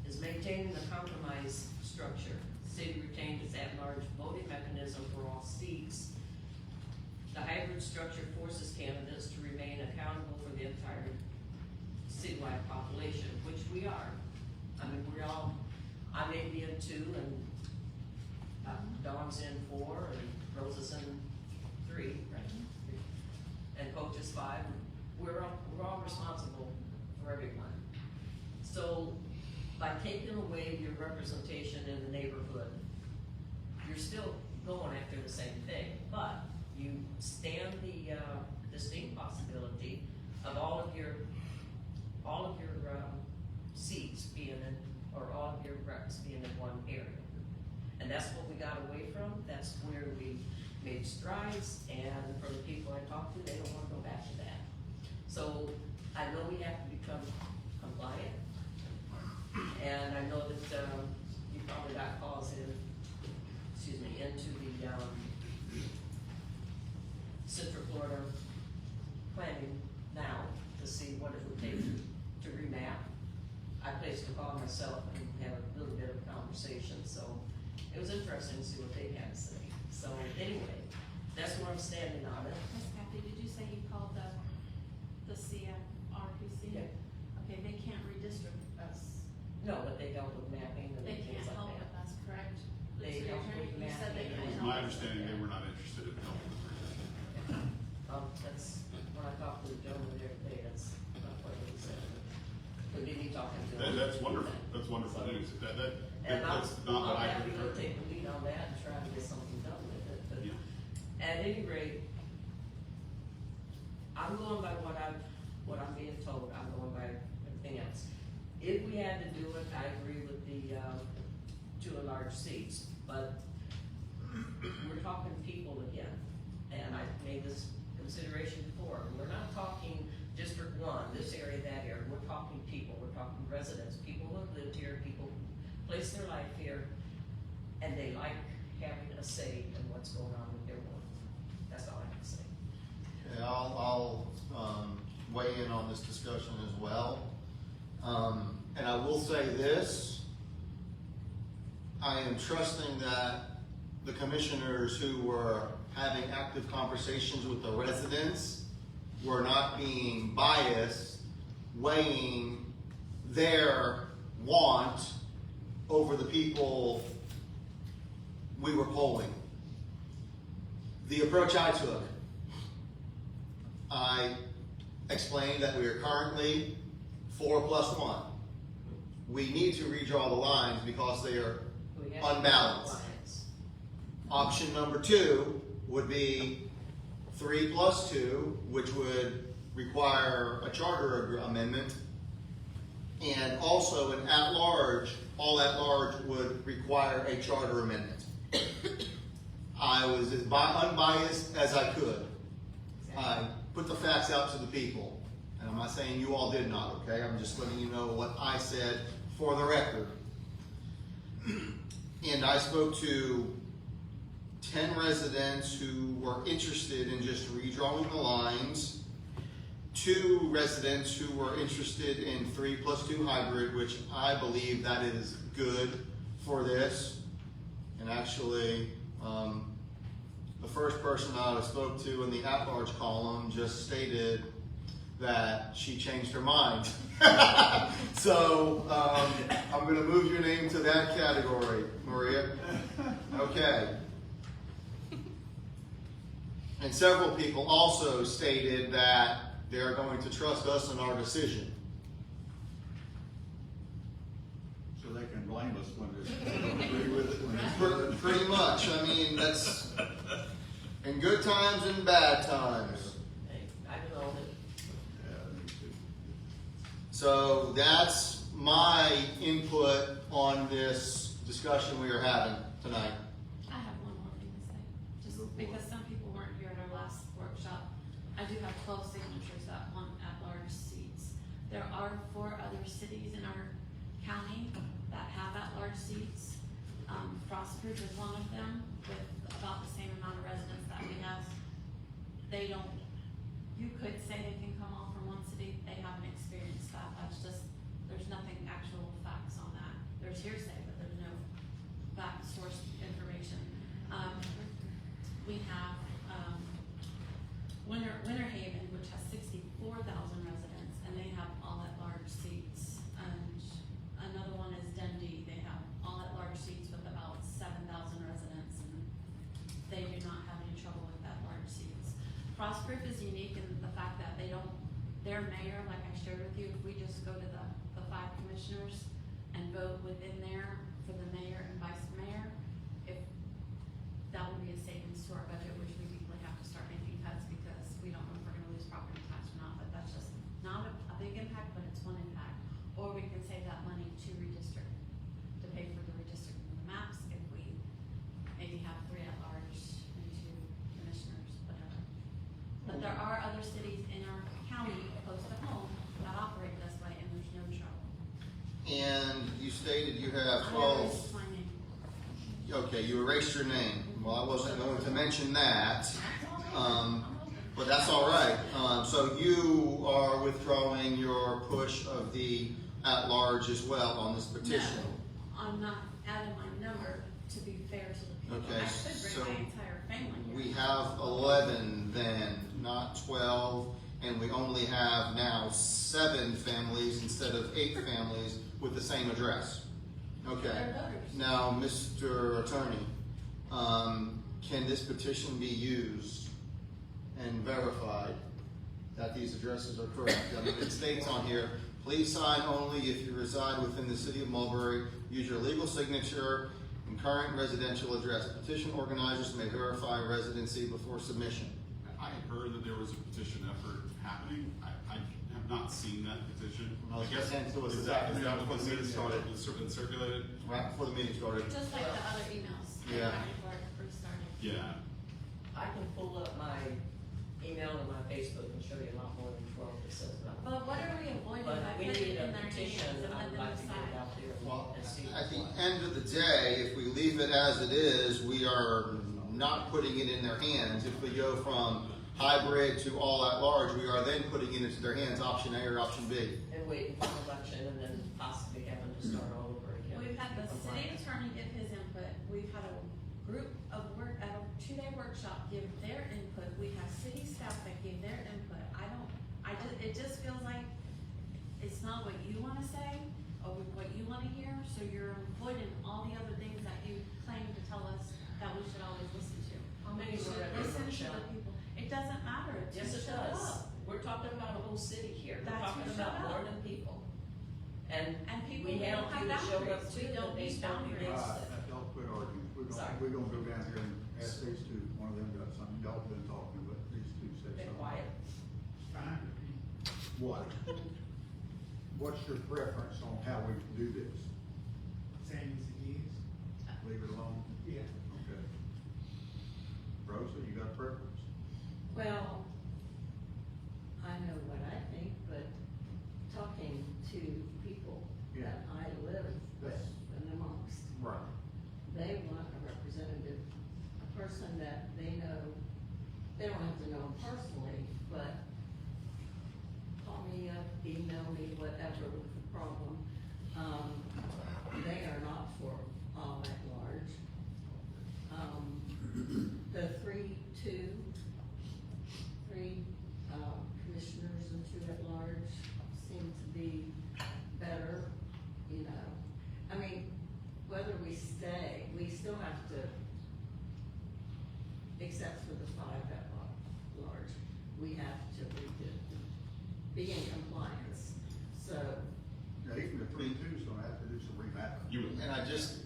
Is maintaining the compromise structure. The city retained its at-large voting mechanism for all seats. The hybrid structure forces candidates to remain accountable for the entire citywide population, which we are. I mean, I may be in 2, and Dawn's in 4, and Rosa's in 3, right? And Coach is 5. We're all responsible for everyone. So by taking away your representation in the neighborhood, you're still going after the same thing, but you stand the distinct possibility of all of your seats being in, or all of your reps being in one area. And that's what we got away from. That's where we made strides, and for the people I talked to, they don't want to go back to that. So I know we have to become compliant, and I know that you probably got calls into the Central Florida planning now to see what it would take to remap. I placed a call myself and had a little bit of a conversation, so it was interesting to see what they had to say. So anyway, that's where I'm standing on it. Ms. Kathy, did you say you called the CFRPC? Yeah. Okay, they can't redistrict us. No, but they help with mapping and They things can't like help that. with us, correct? They City help Attorney, with you said they mapping. can't It was help my us. understanding they were not interested in helping with redistricting. That's, when I talked to the gentleman there today, that's not what he said. But did he talking to him? That's wonderful, that's wonderful news. And That's not what I I'm happy to heard. take the lead on that and try to get something done with it, but Yeah. at any rate, I'm going by what I'm being told, I'm going by everything else. If we had to do it, I agree with the, 2 large seats, but we're talking people again, and I made this consideration before, we're not talking District 1, this area, that area, we're talking people, we're talking residents, people who have lived here, people who place their life here, and they like having a say in what's going on with their work. That's all I have to say. Okay, I'll weigh in on this discussion as well. And I will say this, I am trusting that the commissioners who were having active conversations with the residents were not being biased, weighing their want over the people we were polling. The approach I took, I explained that we are currently 4+1. We need to redraw the lines because they are We have unbalanced. compliance. Option number 2 would be 3+2, which would require a charter amendment, and also an at-large, all at-large would require a charter amendment. I was as unbiased as I could. I put the facts out to the people, and I'm not saying you all did not, okay? I'm just letting you know what I said for the record. And I spoke to 10 residents who were interested in just redrawing the lines, 2 residents who were interested in 3+2 hybrid, which I believe that is good for this. And actually, the first person I spoke to in the at-large column just stated that she changed her mind. So I'm going to move your name to that category, Maria. Okay. And several people also stated that they're going to trust us in our decision. So they can blame us when they agree with it when it's good. Pretty much. I mean, that's in good times and bad times. Hey, I know that. Yeah, me too. So that's my input on this discussion we are having tonight. I have one more thing to say, just because some people weren't here at our last workshop. I do have 12 signatures that want at-large seats. There are 4 other cities in our county that have at-large seats. Frostproof is one of them, with about the same amount of residents that we have. They don't, you could say they can come all from one city, they haven't experienced that, that's just, there's nothing actual facts on that. There's hearsay, but there's no fact source information. We have, Winter Haven, which has 64,000 residents, and they have all at large seats. And another one is Dundee, they have all at large seats with about 7,000 residents, and they do not have any trouble with that large seats. Frostproof is unique in the fact that they don't, their mayor, like I shared with you, if we just go to the 5 commissioners and vote within there for the mayor and vice mayor, if that would be a savings to our budget, which we usually have to start making cuts because we don't know if we're gonna lose property tax or not, but that's just not a big impact, but it's one impact. Or we can save that money to redistrict, to pay for the redistricting of the maps if we maybe have 3 at large and 2 commissioners, whatever. But there are other cities in our county close to home that operate this way and there's no trouble. And you stated you have I 12. erased my name. Okay, you erased your name. Well, I wasn't going to mention that, but that's all right. So you are withdrawing your push of the at-large as well on this petition. No, I'm not adding my number to be fair to the people. Okay, I could so bring my entire family here. we have 11 then, not 12, and we only have now 7 families instead of 8 families with the same address. Okay. They're voters. Now, Mr. Attorney, can this petition be used and verified that these addresses are correct? I mean, it states on here, please sign only if you reside within the city of Mulberry. Use your legal signature and current residential address. Petition organizers may verify residency before submission. I heard that there was a petition effort happening. I have not seen that petition. Well, I guess, sent to us is this that afternoon what before the the meeting meeting started. It's been circulated? Right before the meeting started. Just like the other emails. Yeah. Right before it first started. Yeah. I can pull up my email and my Facebook and show you a lot more than 12 that says that. But what are we avoiding But by we putting need it a in their petition, hands and I let would them like to get it decide? out there Well, and see. at the what- end of the day, if we leave it as it is, we are not putting it in their hands. If we go from hybrid to all at large, we are then putting it into their hands, option A or option B. And waiting for an election and then possibly having to start all over again. We've had the city attorney give his input, we've had a group of work, at a 2-day workshop give their input, we have city staff that give their input. It just feels like it's not what you wanna say, or what you wanna hear, so you're avoiding all the other things that you claim to tell us that we should always listen to. How many We were should at the listen to workshop? the people, it doesn't matter, it's Yes, it shut does. up. We're talking about a whole city here. We're That's talking who showed about more up. than people. And And people we don't have have you that showed up boundaries. too, We that don't they need spoke boundaries. against Alright, it. y'all quit arguing. Sorry. We're gonna go down here and ask these two, one of them got something, y'all been talking, but these two said Be something. quiet. Fine. What? What's your preference on how we do this? Same as it is. Leave it alone? Yeah. Okay. Rosa, you got a preference? Well, I know what I think, but talking to people that I live with and amongst, Right. they want a representative, a person that they know, they don't have to know them personally, but call me up, email me, whatever with the problem. They are not for all at large. The three commissioners and 2 at large seem to be better, you know. I mean, whether we stay, we still have to, except for the 5 at large, we have to be in compliance, so. Now, even the 3-2's gonna have to do some remapping. And I just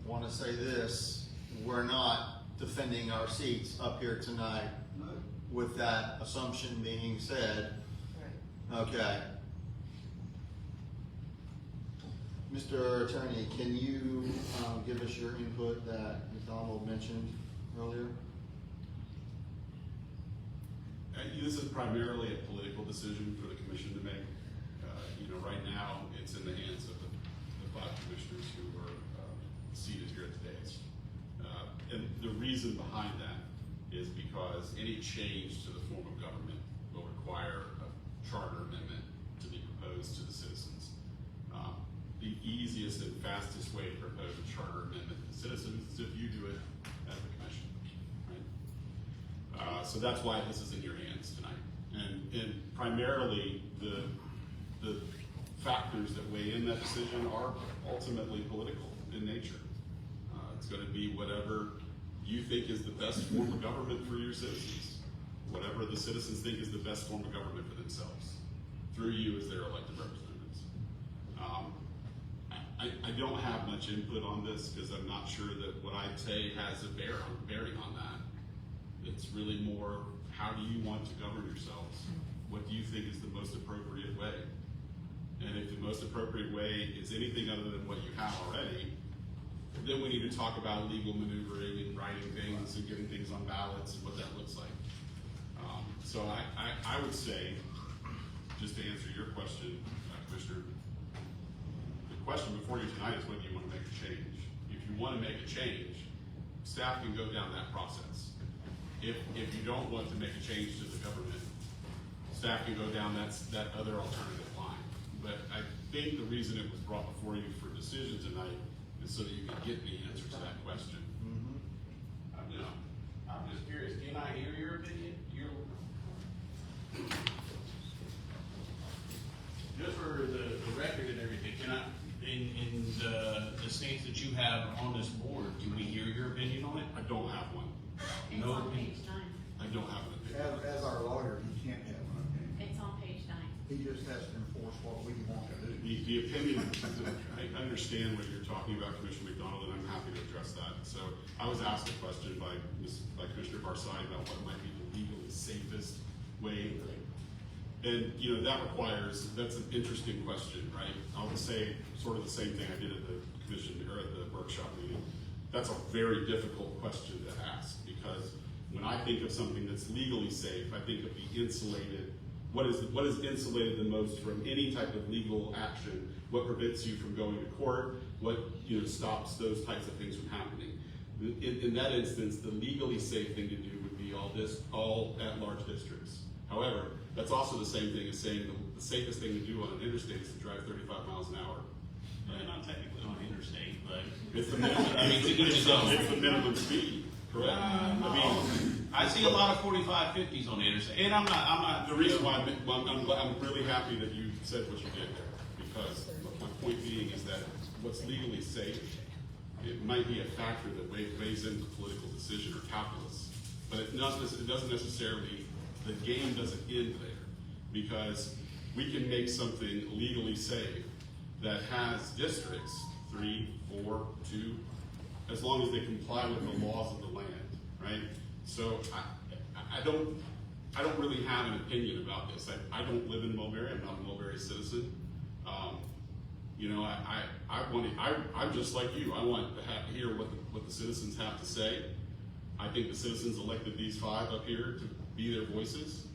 want to say this, we're not defending our seats up here tonight No. with that assumption being said. Okay. Mr. Attorney, can you give us your input that McDonald mentioned earlier? This is primarily a political decision for the commission to make. Right now, it's in the hands of the 5 commissioners who are seated here today. And the reason behind that is because any change to the form of government will require a charter amendment to be proposed to the citizens. The easiest and fastest way to propose a charter amendment to the citizens is if you do it as a commission, right? So that's why this is in your hands tonight. And primarily the factors that weigh in that decision are ultimately political in nature. It's going to be whatever you think is the best form of government for your citizens, whatever the citizens think is the best form of government for themselves, through you as their elected representatives. I don't have much input on this because I'm not sure that what I say has a bearing on that. It's really more, how do you want to govern yourselves? What do you think is the most appropriate way? And if the most appropriate way is anything other than what you have already, then we need to talk about legal maneuvering and writing things and getting things on ballots and what that looks like. So I would say, just to answer your question, Commissioner, the question before you tonight is whether you want to make a change. If you want to make a change, staff can go down that process. If you don't want to make a change to the government, staff can go down that other alternative line. But I think the reason it was brought before you for decision tonight is so that you can get the answer to that question. I'm just curious, can I hear your opinion? Just for the record and everything, can I, in the stance that you have on this board, can we hear your opinion on it? I don't have one. It's No on opinion. page 9. I don't have an opinion. As our lawyer, he can't have an opinion. It's on page 9. He just has to enforce what we want to do. The opinion, I understand what you're talking about, Commissioner McDonald, and I'm happy to address that. So I was asked a question by Commissioner Barsai about what might be the legally safest way. And, that's an interesting question, right? I'll just say sort of the same thing I did at the commission or at the workshop meeting. That's a very difficult question to ask because when I think of something that's legally safe, I think of the insulated. What is insulated the most from any type of legal action? What prevents you from going to court? What stops those types of things from happening? In that instance, the legally safe thing to do would be all at-large districts. However, that's also the same thing as saying the safest thing to do on an interstate is to drive 35 miles an hour. Well, not technically on interstate, but It's the minimum. It's the minimum speed, correct? I see a lot of 45, 50s on the interstate, and I'm not. The reason why I'm really happy that you said what you did there, because my point being is that what's legally safe, it might be a factor that weighs into political decision or calculus, but it doesn't necessarily, the game doesn't end there, because we can make something legally safe that has districts, 3, 4, 2, as long as they comply with the laws of the land, right? So I don't really have an opinion about this. I don't live in Mulberry. I'm not a Mulberry citizen. I'm just like you. I want to hear what the citizens have to say. I think the citizens elected these 5 up here to be their voices,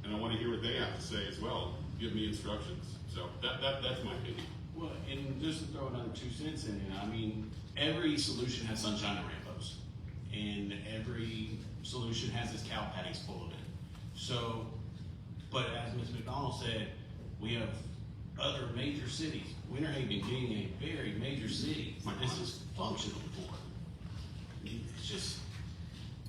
and I want to hear what they have to say as well. Give me instructions. So that's my opinion. Well, and just to throw another 2 cents in it, every solution has sunshine and rainbows, and every solution has its cow patties full of it. So, but as Ms. McDonald said, we have other major cities. Winter Haven being a very major city, this is functional for it. It's just,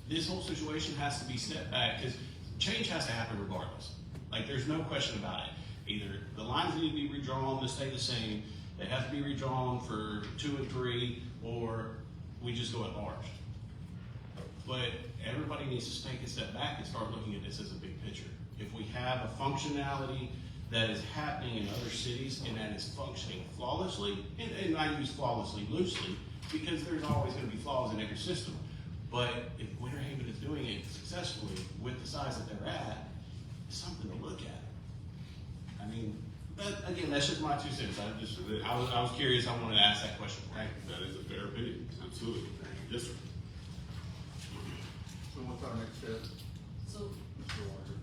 this whole situation has to be stepped back, because change has to happen regardless. Like, there's no question about it. Either the lines need to be redrawn to stay the same, they have to be redrawn for 2 and 3, or we just go at large. But everybody needs to take a step back and start looking at this as a big picture. If we have a functionality that is happening in other cities and that is functioning flawlessly, and I use flawlessly loosely, because there's always going to be flaws in every system. But if Winter Haven is doing it successfully with the size that they're at, it's something to look at. Again, that's just my 2 cents. I was curious. I wanted to ask that question. Right. That is a fair opinion. Absolutely. Yes, sir. So what's our next step? So, Mr. Walker?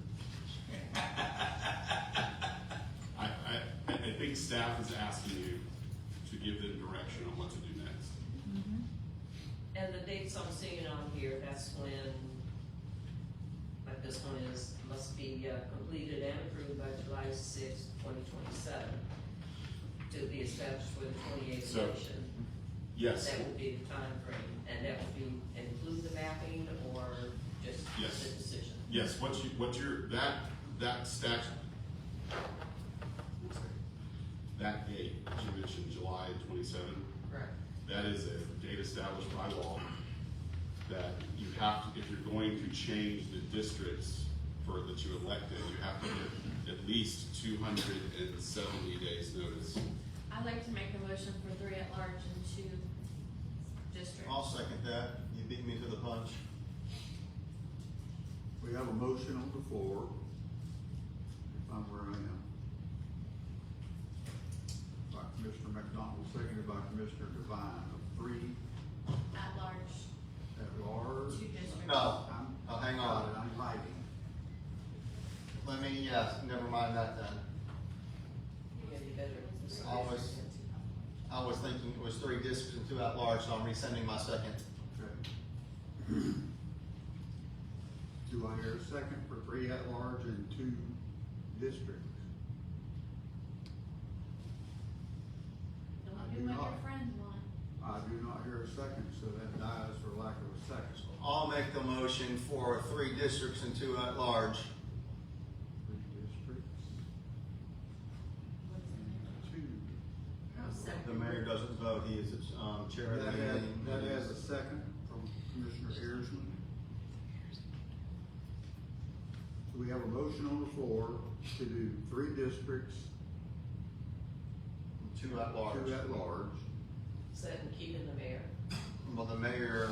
I think staff is asking you to give them direction on what to do next. And the dates I'm seeing on here, that's when, like this one is, must be completed and approved by July 6th, 2027, to be established for the 28th So, election. Yes, That would be the time frame, and that would be, include the mapping or just Yes. the decision? yes, that statute, that date, you mentioned July 27, Correct. that is a date established by law that you have to, if you're going to change the districts that you elected, you have to give at least 270 days notice. I'd like to make a motion for 3 at large and 2 districts. I'll second that. You beat me to the punch. We have a motion on the floor. If I'm where I am. By Commissioner McDonald, seconded by Commissioner Devine, of 3 At large, at large. 2 districts. No, I'm- oh, hang on. I'm writing. Let me, never mind that then. Yeah, you better. I was thinking it was 3 districts and 2 at large, so I'm resending my second. Okay. Do I hear a second for 3 at large and 2 districts? Don't I do do what not. your friends want. I do not hear a second, so that dies for lack of a second. I'll make the motion for 3 districts and 2 at large. 3 districts. and 2. The mayor doesn't vote, he is chair of the meeting. That has a second from Commissioner Ayers. We have a motion on the floor to do 3 districts, 2 at large. 2 at large. So that and keeping the mayor, Well, the mayor,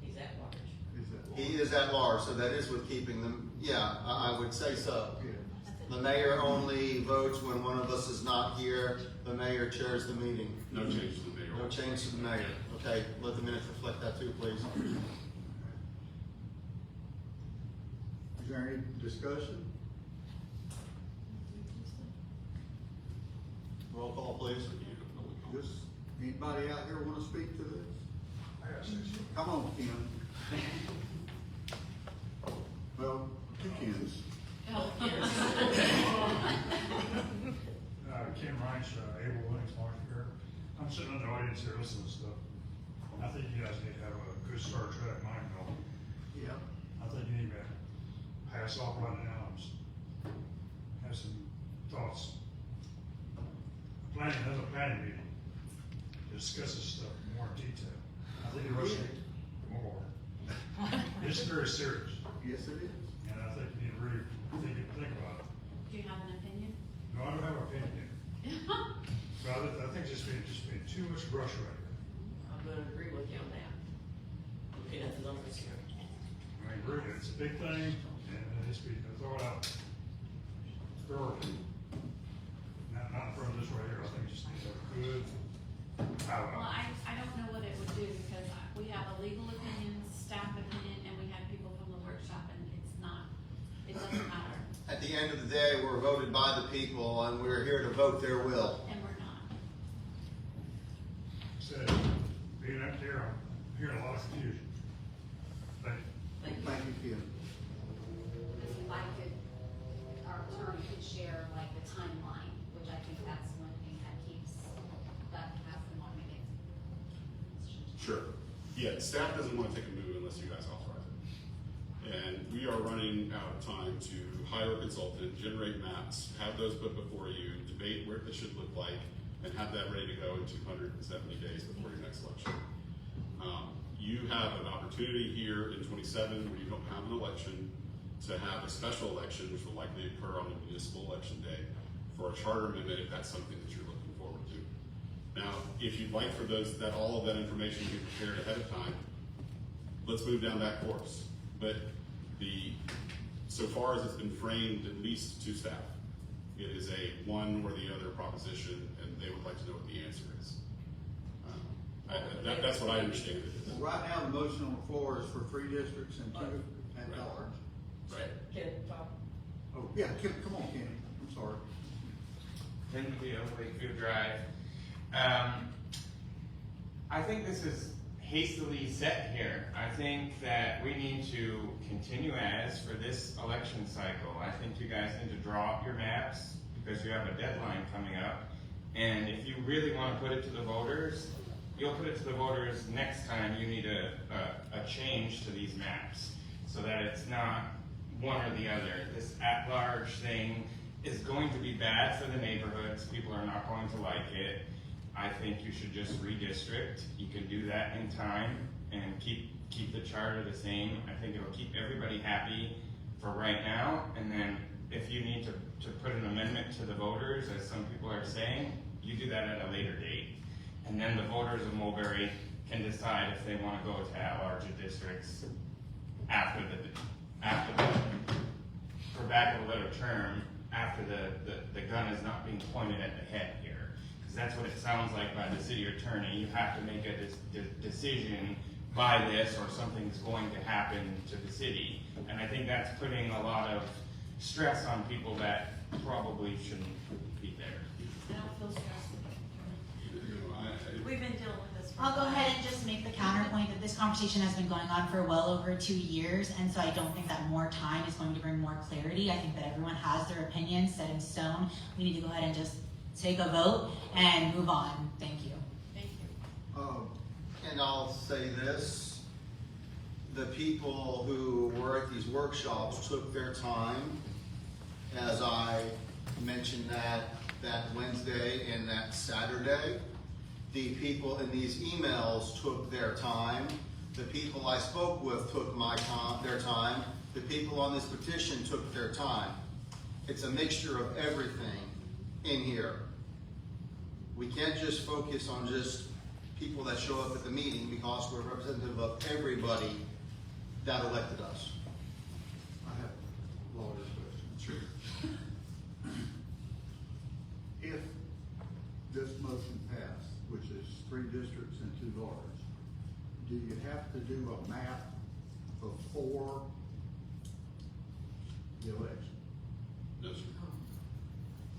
he's at large. Is that? he is at large, so that is with keeping them, yeah, I would say so. Yeah. The mayor only votes when one of us is not here, the mayor chairs the meeting. No change to the mayor. No change to the mayor. Okay, let the minutes reflect that too, please. Is there any discussion? Roll call, please. Just, anybody out here wanna speak to this? I gotta say something. Come on, Ken. Well, 2 Kens. Oh, yes. Ken Reich, Able Linux Market. I'm sitting in the audience here listening to stuff. I think you guys need to have a good Star Trek mind meld. Yeah. I think you need to pass off right now and have some thoughts. There's a planning meeting to discuss this stuff in more detail. I think you're rushing more. It's very serious, Yes, it is. and I think you need to really think about it. Do you have an opinion? No, I don't have an opinion yet. But I think just being too much rush right here. I'm gonna agree with you on that. Looking at the numbers here. I mean, really, it's a big thing, and it needs to be thought out thoroughly. Not in front of this right here, I think it just needs a good Well, I don't know what it would do, because we have a legal opinion, staff opinion, and we have people from the workshop, and it doesn't matter, At the end of the day, we're voted by the people, and we're here to vote their will. and we're not. So, being up here, I'm hearing a lot of confusion. Thank you. Thank you, Ken. If I could, our attorney could share like the timeline, which I think that's one thing that has them on it. Sure. Yeah, staff doesn't want to take a move unless you guys authorize it. And we are running out of time to hire a consultant, generate maps, have those put before you, debate where it should look like, and have that ready to go in 270 days before your next election. You have an opportunity here in 27 where you don't have an election to have a special election, which will likely occur on a municipal election day, for a charter amendment if that's something that you're looking forward to. Now, if you'd like for all of that information to be prepared ahead of time, let's move down that course. But so far as it's been framed, at least to staff, it is a one or the other proposition, and they would like to know what the answer is. That's what I understand it is. Right now, the motion on the floor is for 3 districts and 2 at Right. large. Right. Can talk. Oh, yeah, Ken, come on, Kenny, I'm sorry. Wakefield Drive. I think this is hastily set here. I think that we need to continue as for this election cycle. I think you guys need to draw up your maps because you have a deadline coming up. And if you really want to put it to the voters, you'll put it to the voters next time you need a change to these maps so that it's not one or the other. This at-large thing is going to be bad for the neighborhoods. People are not going to like it. I think you should just redistrict. You can do that in time and keep the charter the same. I think it'll keep everybody happy for right now. And then if you need to put an amendment to the voters, as some people are saying, you do that at a later date. And then the voters of Mulberry can decide if they want to go to at-large districts after for lack of a better term, after the gun is not being pointed at the head here. Because that's what it sounds like by the city attorney. You have to make a decision by this or something's going to happen to the city. And I think that's putting a lot of stress on people that probably shouldn't be there. I don't feel stressed. We've been dealing with this for I'll go ahead and just make the counterpoint that this conversation has been going on for well over 2 years, and so I don't think that more time is going to bring more clarity. I think that everyone has their opinions set in stone. We need to go ahead and just take a vote and move on. Thank you. Thank you. And I'll say this, the people who were at these workshops took their time, as I mentioned that Wednesday and that Saturday. The people in these emails took their time. The people I spoke with took their time. The people on this petition took their time. It's a mixture of everything in here. We can't just focus on just people that show up at the meeting because we're representative of everybody that elected us. I have a lawyer's question. Sure. If this motion passed, which is 3 districts and 2 large, do you have to do a map before the election? No, sir.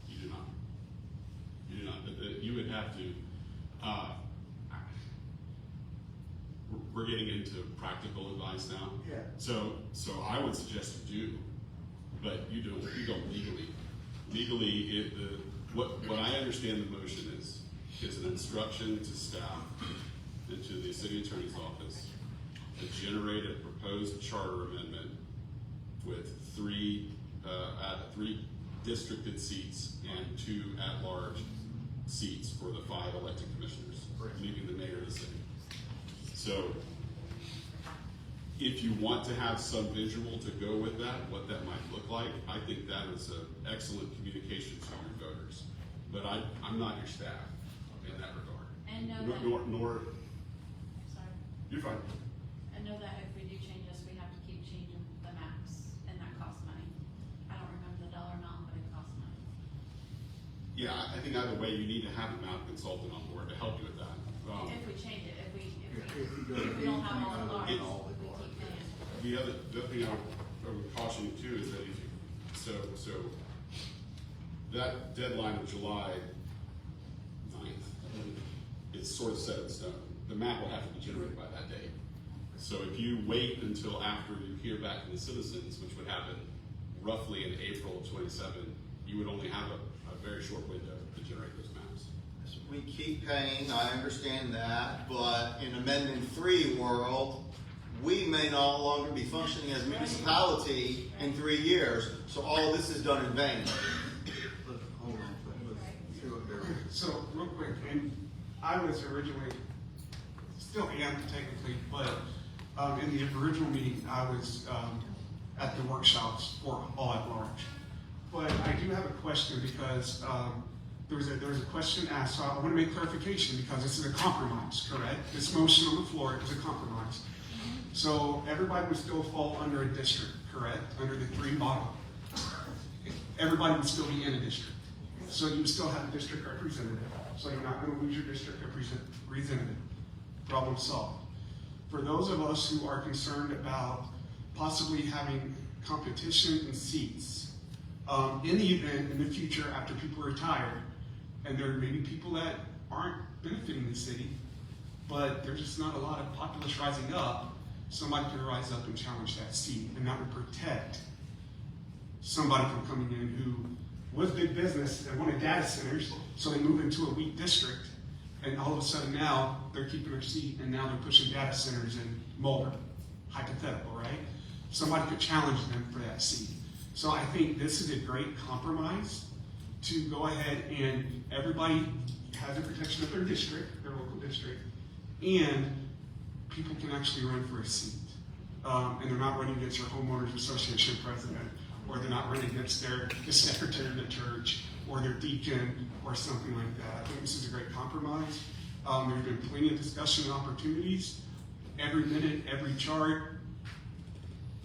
You do not. You do not. You would have to, we're getting into practical advice now. Yeah. So I would suggest you do, but you don't legally. Legally, what I understand the motion is an instruction to staff and to the city attorney's office to generate a proposed charter amendment with 3 districted seats and 2 at-large seats for the 5 elected commissioners, leaving the mayor of the city. So if you want to have some visual to go with that, what that might look like, I think that is an excellent communication to your voters. But I'm not your staff in that regard. And know that, Nor sorry. you're fine. And know that if we do change this, we have to keep changing the maps, and that costs money. I don't remember the dollar amount, but it costs money. Yeah, I think either way, you need to have a map consultant on board to help you with that. If we change it, if we If you don't have all the go laws, in we all the keep paying. The other thing I would caution you too is that if you, so that deadline of July 9th is sort of set in stone. The map will have to be generated by that date. So if you wait until after you hear back from the citizens, which would happen roughly in April of 27, you would only have a very short window to generate those maps. We keep paying, I understand that, but in Amendment 3 world, we may no longer be functioning as a municipality in 3 years, so all this is done in vain. Hold on, let's see what they're. So, real quick, and I was originally, still am technically, but in the original meeting, I was at the workshops for all at large. But I do have a question because there was a question asked, so I want to make clarification because this is a compromise, correct? This motion on the floor is a compromise. So everybody would still fall under a district, correct? Under the 3 model. Everybody would still be in a district. So you would still have a district representative. So you're not going to lose your district representative. Problem solved. For those of us who are concerned about possibly having competition in seats, in the event in the future after people retire, and there may be people that aren't benefiting the city, but there's just not a lot of populace rising up. Somebody can rise up and challenge that seat, and that would protect somebody from coming in who was big business and wanted data centers, so they move into a weak district, and all of a sudden now they're keeping their seat, and now they're pushing data centers in Mulberry. Hypothetical, right? Somebody could challenge them for that seat. So I think this is a great compromise to go ahead and everybody has the protection of their district, their local district, and people can actually run for a seat. And they're not running against their homeowners association president, or they're not running against the secretary of the church, or their deacon, or something like that. I think this is a great compromise. There's been plenty of discussion and opportunities. Every minute, every chart.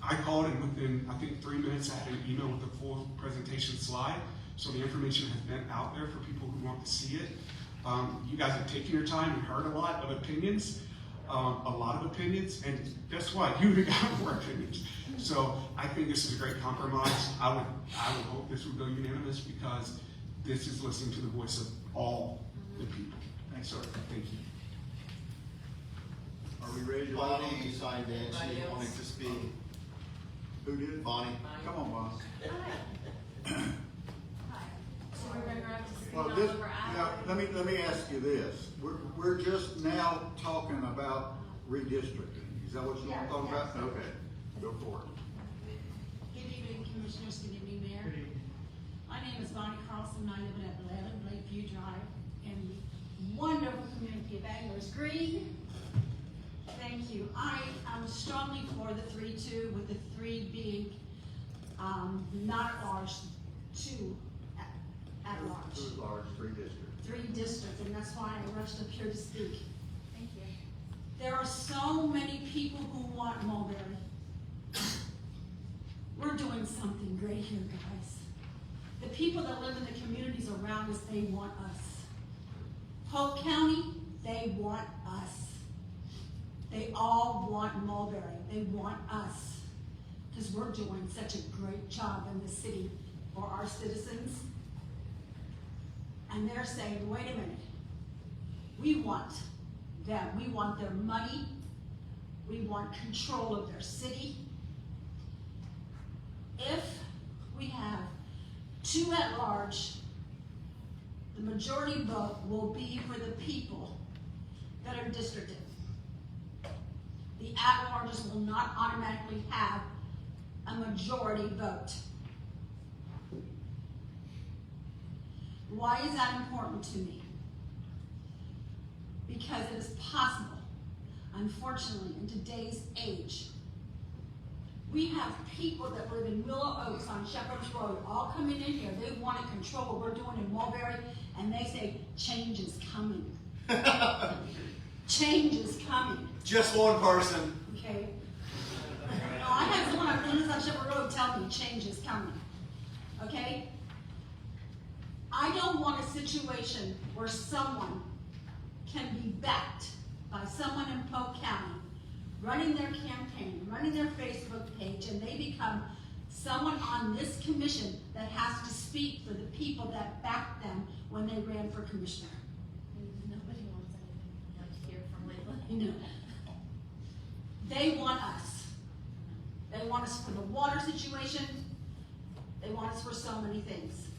I called, and within, I think, 3 minutes, I had an email with a full presentation slide. So the information has been out there for people who want to see it. You guys have taken your time and heard a lot of opinions, and guess what? You got more opinions. So I think this is a great compromise. I would hope this would go unanimous, because this is listening to the voice of all the people. Thanks, sir. Thank you. Are we ready to vote? Bonnie signed in, she wanted to speak. Who did? Bonnie. Come on, Bonnie. So we're gonna have to speak Well, all this, over now, hours. let me ask you this. We're just now talking about redistricting. Is that what you want to talk about? Okay, go for it. Good evening, Commissioners. Good evening, Mayor. My name is Bonnie Carlson. I live at 11 Lakeview Drive in the wonderful community of Anglers Green. Thank you. I am strongly for the 3-2, with the 3 being not at large, 2 at large. 2 large, 3 districts. 3 districts, and that's why I rushed up here to speak. Thank you. There are so many people who want Mulberry. We're doing something great here, guys. The people that live in the communities around us, they want us. Polk County, they want us. They all want Mulberry. They want us. Because we're doing such a great job in the city for our citizens. And they're saying, wait a minute. We want them. We want their money. We want control of their city. If we have 2 at large, the majority vote will be for the people that are districted. The at-larges will not automatically have a majority vote. Why is that important to me? Because it is possible, unfortunately, in today's age, we have people that live in Willow Oaks on Shepherd's Road all coming in here. They want to control what we're doing in Mulberry, and they say, change is coming. Change is coming. Just one person. Okay? No, I had someone on Shepherd Road tell me change is coming. Okay? I don't want a situation where someone can be backed by someone in Polk County running their campaign, running their Facebook page, and they become someone on this commission that has to speak for the people that backed them when they ran for commissioner. Nobody wants anything to hear from Leland. You know, they want us. They want us for the water situation. They want us for so many things.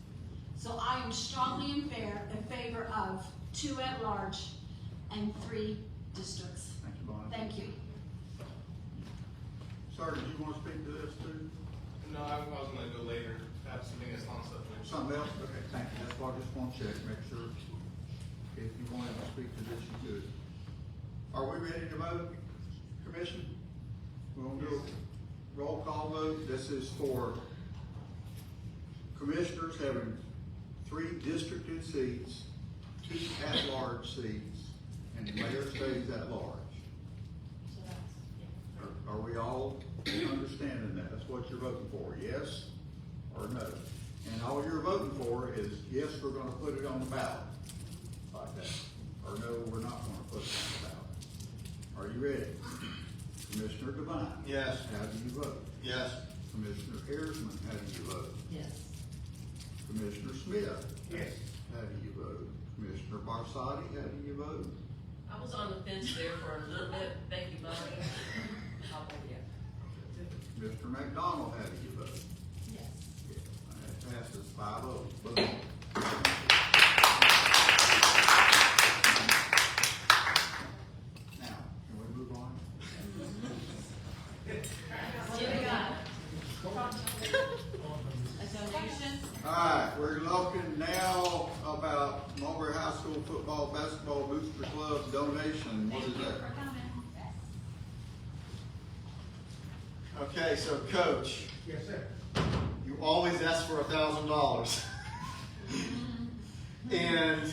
So I am strongly in favor of 2 at large and 3 districts. Thank you, Bonnie. Thank you. Sir, did you want to speak to this too? No, I was gonna go later, have something that's on subject. Something else? Okay, thank you. That's why I just want to check, make sure if you wanted to speak to this, you could. Are we ready to vote, Commission? We're gonna do a roll call vote. This is for commissioners having 3 districted seats, 2 at-large seats, and the mayor stays at large. So that's, yeah. Are we all understanding that? That's what you're voting for, yes or no? And all you're voting for is, yes, we're gonna put it on the ballot, like that. Or no, we're not gonna put it on the ballot. Are you ready? Commissioner Devine? Yes. How do you vote? Yes. Commissioner Haresman, how do you vote? Yes. Commissioner Smith? Yes. How do you vote? Commissioner Barsadi, how do you vote? I was on the fence there for a little bit, thank you, Bob. I'll vote yeah. Mr. McDonald, how do you vote? Yes. That passes 5-0. Boom. Now, can we move on? What do we got? A donation? Alright, we're looking now about Mulberry High School football, basketball booster club donation. What is Thank you that? for coming. Okay, so Coach, Yes, sir. you always ask for $1,000. And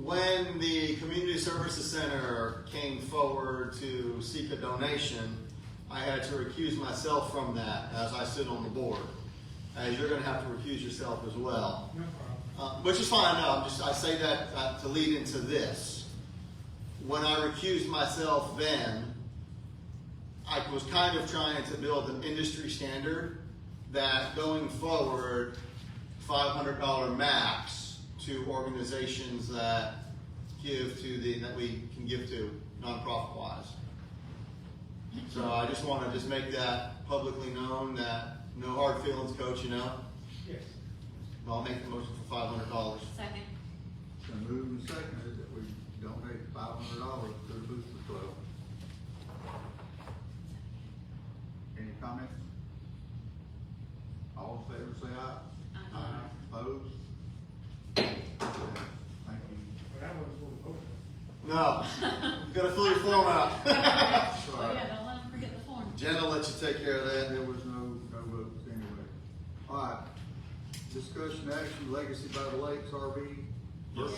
when the Community Services Center came forward to seek a donation, I had to recuse myself from that as I sit on the board. As you're going to have to recuse yourself as well. No problem. Which is fine, no, I say that to lead into this. When I recused myself then, I was kind of trying to build an industry standard that going forward, $500 max to organizations that that we can give to nonprofit wise. So I just want to make that publicly known that no hard feelings, Coach, you know. Yes. I'll make the motion for $500. Second. So moved and seconded that we donate $500 to the Booster Club. Any comments? All in favor, say aye. Aye. Opposed? Thank you. Well, that was for the vote. No, you gotta fill your form out. Oh yeah, don't let them forget the form. Jen will let you take care of that. There was no votes anyway. Alright, discussion action, Legacy by the Lakes RV. Yes.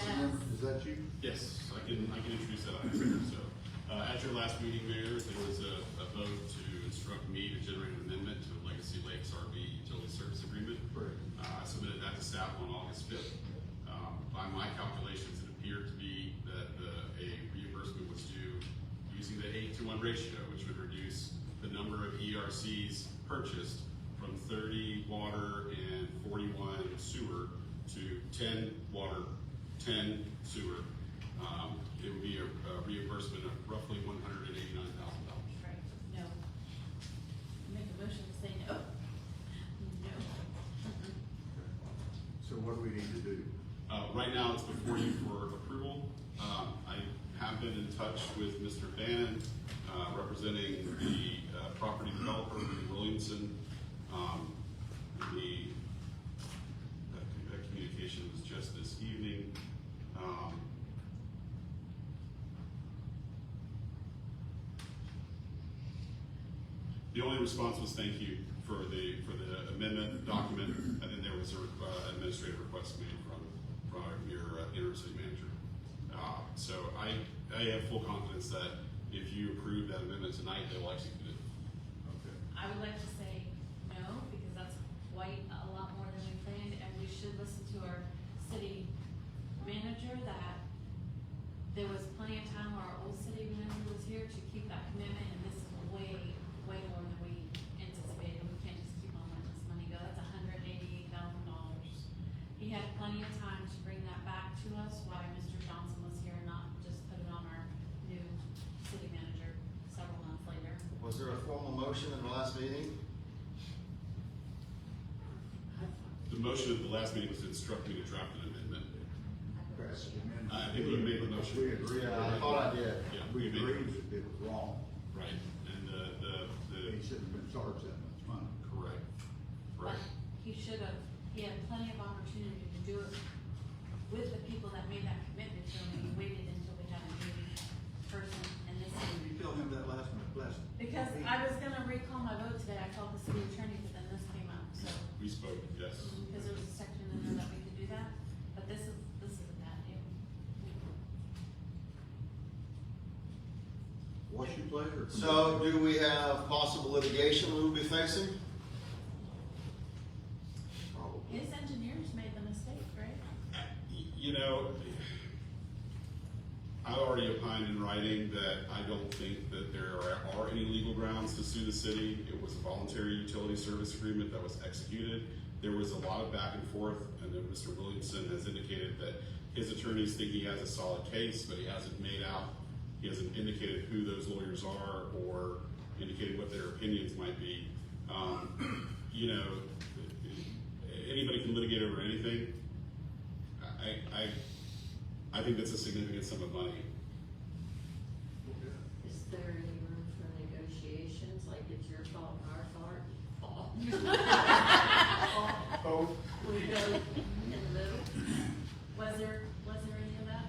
Is that you? Yes, I can introduce that item here. So, at your last meeting, Mayor, there was a vote to instruct me to generate an amendment to the Legacy Lakes RV Utility Service Agreement. Correct. I submitted that to staff on August 5th. By my calculations, it appeared to be that a reimbursement was due using the 8-to-1 ratio, which would reduce the number of ERCs purchased from 30 water and 41 sewer to 10 water, 10 sewer. It would be a reimbursement of roughly $189,000. Right, no. Make a motion to say no. No. So what do we need to do? Right now, it's before you for approval. I have been in touch with Mr. Bannon, representing the property developer, Williamson. That communication was just this evening. The only response was thank you for the amendment document, and then there was a administrative request made from your interim city manager. So I have full confidence that if you approve that amendment tonight, they will execute it. Okay. I would like to say no, because that's quite a lot more than we planned, and we should listen to our city manager that there was plenty of time where our old city manager was here to keep that commitment, and this is way more than we anticipated. We can't just keep on letting this money go. That's $188,000. He had plenty of time to bring that back to us, why Mr. Johnson was here, not just put it on our new city manager several months later. Was there a formal motion in the last meeting? The motion at the last meeting was to instruct me to draft an amendment. Correct. I think we made the motion. We agreed. Yeah, I thought I did. Yeah, We made agreed that it was wrong. Right, and He shouldn't have been charged that much money. correct, But right. he should have, he had plenty of opportunity to do it with the people that made that commitment to him, and he waited until we had a new person in this. You tell him that last minute, Because I was gonna recall my vote today, I called the city attorney, but then this came up, so, We spoke, yes. because there was a section in there that we could do that, but this is that, What's your pleasure? So do we have possible litigation we will be facing? his engineers made the mistake, right? You know, I already opined in writing that I don't think that there are any legal grounds to sue the city. It was a voluntary utility service agreement that was executed. There was a lot of back and forth, and then Mr. Williamson has indicated that his attorneys think he has a solid case, but he hasn't indicated who those lawyers are or indicated what their opinions might be. You know, anybody can litigate over anything. I think that's a significant sum of money. Is there any room for negotiations, like it's your fault, our fault? Both. We go in the middle? Was there any of that?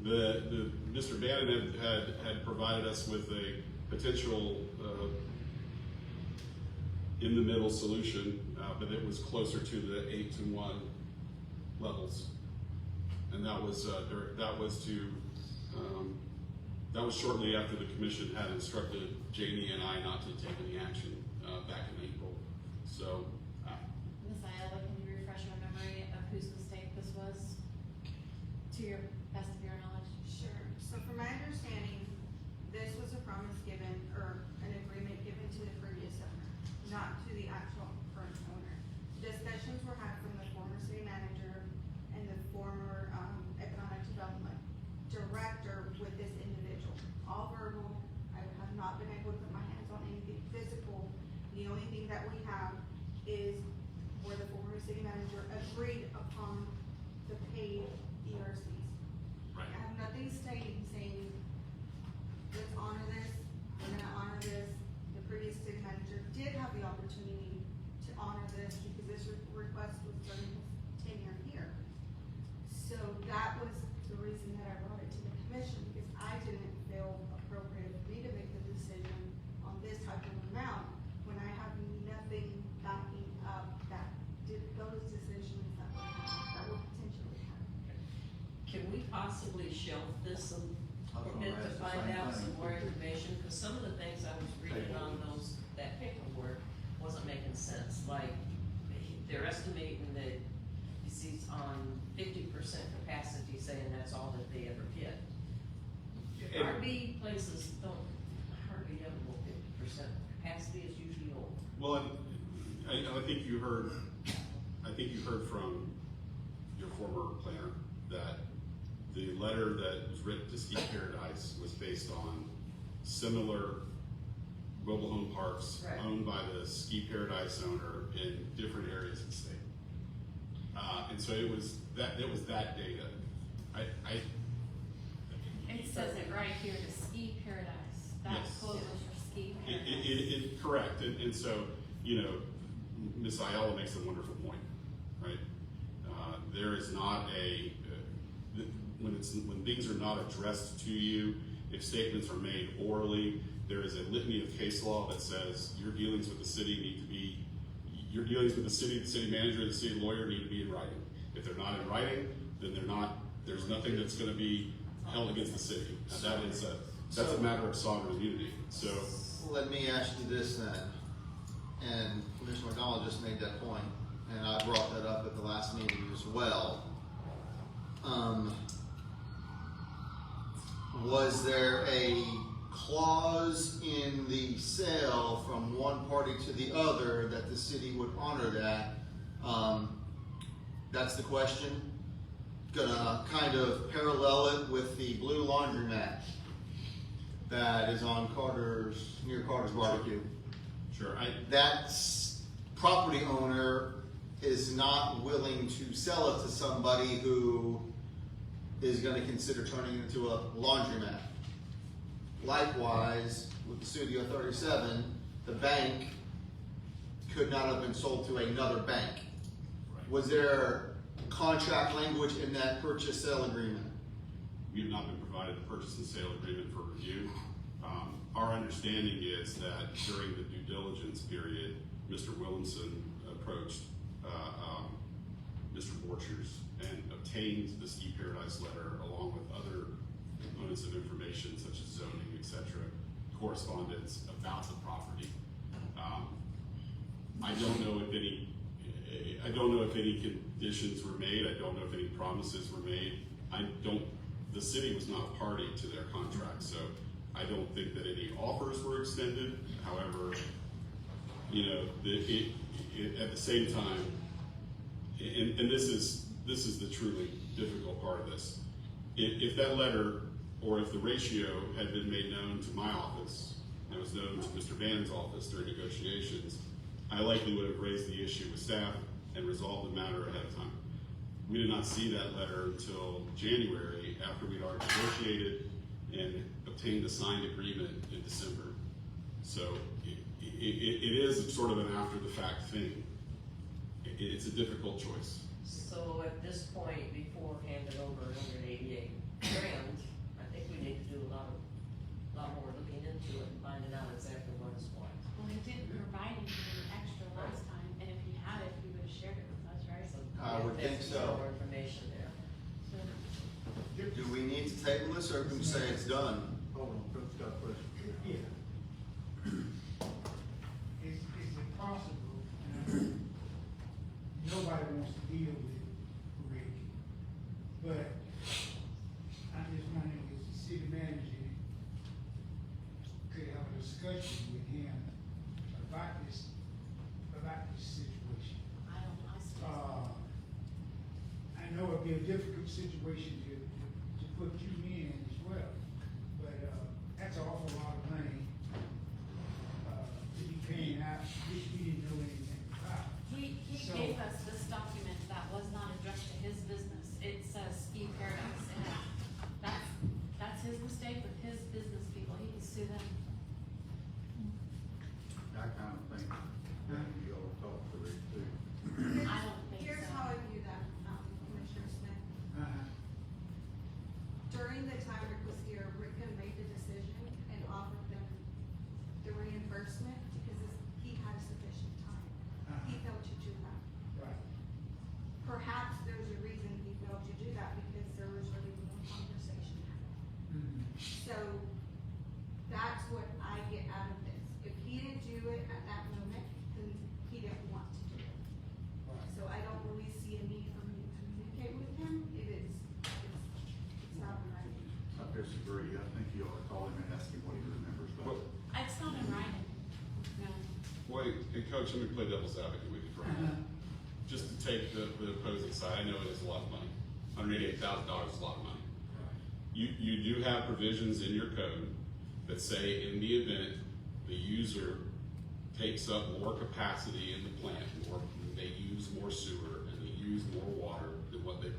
The Mr. Bannon had provided us with a potential in the middle solution, but it was closer to the 8-to-1 levels, and that was shortly after the commission had instructed Janie and I not to take any action back in April. So, Ms. Ayala, can you refresh my memory of whose mistake this was, to your best of your knowledge? Sure. So from my understanding, this was a promise given, or an agreement given to the previous owner, not to the actual current owner. Discussions were had from the former city manager and the former economic development director with this individual. All verbal. I have not been able to put my hands on anything physical. The only thing that we have is where the former city manager agreed upon the paid ERCs. right. I have nothing stating, saying, let's honor this, we're gonna honor this. The previous city manager did have the opportunity to honor this because this request was during his tenure here. So that was the reason that I brought it to the commission, because I didn't feel appropriate for me to make the decision on this type of amount when I have nothing backing up those decisions that were potentially had. Can we possibly shelf this a I was bit gonna to ask the find same out thing. some more information? Because some of the things I was reading on that paperwork wasn't making sense. Like, they're estimating that he's on 50% capacity, saying that's all that they ever get. And- RV places don't hardly ever go 50% capacity, is usually over. Well, I think you heard from your former planner that the letter that was written to Ski Paradise was based on similar mobile home parks Right. owned by the Ski Paradise owner in different areas of the state. And so it was that data. It says it right here, the ski paradise, that Yes. quote was for ski paradise. Correct, and so, you know, Ms. Ayala makes a wonderful point, right? There is not when things are not addressed to you, if statements are made orally, there is a litany of case law that says your dealings with the city the city manager, the city lawyer need to be in writing. If they're not in writing, then there's nothing that's gonna be held against the city. Now, that's a matter of sovereign immunity, so. Let me ask you this then, and Commissioner McDonald just made that point, and I brought that up at the last meeting as well. Was there a clause in the sale from one party to the other that the city would honor that? That's the question. Gonna kind of parallel it with the blue laundromat that is on near Carter's Barbecue. Sure. That property owner is not willing to sell it to somebody who is gonna consider turning it into a laundromat. Likewise, with the Studio 37, the bank could not have been sold to another bank. Right. Was there contract language in that purchase sale agreement? We have not been provided a purchase and sale agreement for review. Our understanding is that during the due diligence period, Mr. Williamson approached Mr. Borchers and obtained the Ski Paradise letter along with other components of information such as zoning, etc., correspondence about the property. I don't know if any conditions were made. I don't know if any promises were made. The city was not a party to their contract, so I don't think that any offers were extended. However, you know, at the same time, and this is this is the truly difficult part of this. If that letter, or if the ratio had been made known to my office, and it was known to Mr. Vann's office during negotiations, I likely would have raised the issue with staff and resolved the matter ahead of time. We did not see that letter until January, after we'd already negotiated and obtained a signed agreement in December. So it is sort of an after-the-fact thing. It's a difficult choice. So at this point, before handing over $188 grand, I think we need to do a lot more looking into it and finding out exactly what is what. Well, they didn't provide anything extra last time, and if you had it, you would have shared it with us, right? I would think so. More information there. Do we need to table this, or can we say it's done? Hold on, Coach got a question. Yeah. Is it possible, and nobody wants to deal with Rick, but I'm just wondering if the city manager could have a discussion with him about this situation. I don't know. I know it'd be a difficult situation to put you in as well, but, that's an awful lot of money, to be paying out, which we didn't know anything about. He So- gave us this document that was not addressed to his business. It says Ski Paradise, and that's his mistake with his business people. He can sue them. I kind of think that you ought to talk to Rick too. I don't think Here's so. how I view that, Commissioner Smith. During the time Rick was here, Rick had made the decision and offered them the reimbursement because he had sufficient time. He failed to do that. Right. Perhaps there's a reason he failed to do that because there was really no conversation happening. So that's what I get out of this. If he didn't do it at that moment, then he didn't want to do it. So I don't really see a need for me to communicate with him if it's not right. I disagree. I think you ought to call him and ask him what he remembers about it. It's not in writing. No. Wait, and Coach, let me play devil's advocate with you for a minute. Just to take the opposing side, I know it is a lot of money. $188,000 is a lot of money. You do have provisions in your code that say in the event the user takes up more capacity in the plant, or they use more sewer and they use more water than what they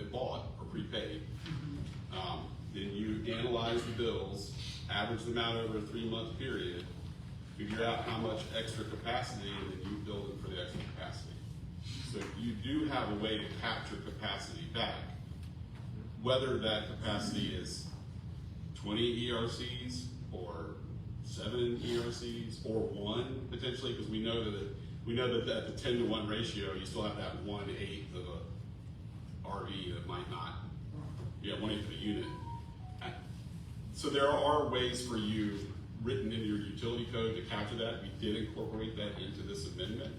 bought or prepaid, then you analyze the bills, average them out over a 3-month period, figure out how much extra capacity, and then you bill them for the extra capacity. So you do have a way to capture capacity back. Whether that capacity is 20 ERCs or 7 ERCs or 1 potentially, because we know that at the 10-to-1 ratio, you still have that 1/8 of a RV that might not. Yeah, 1/8 of a unit. So there are ways for you written in your utility code to capture that. We did incorporate that into this amendment.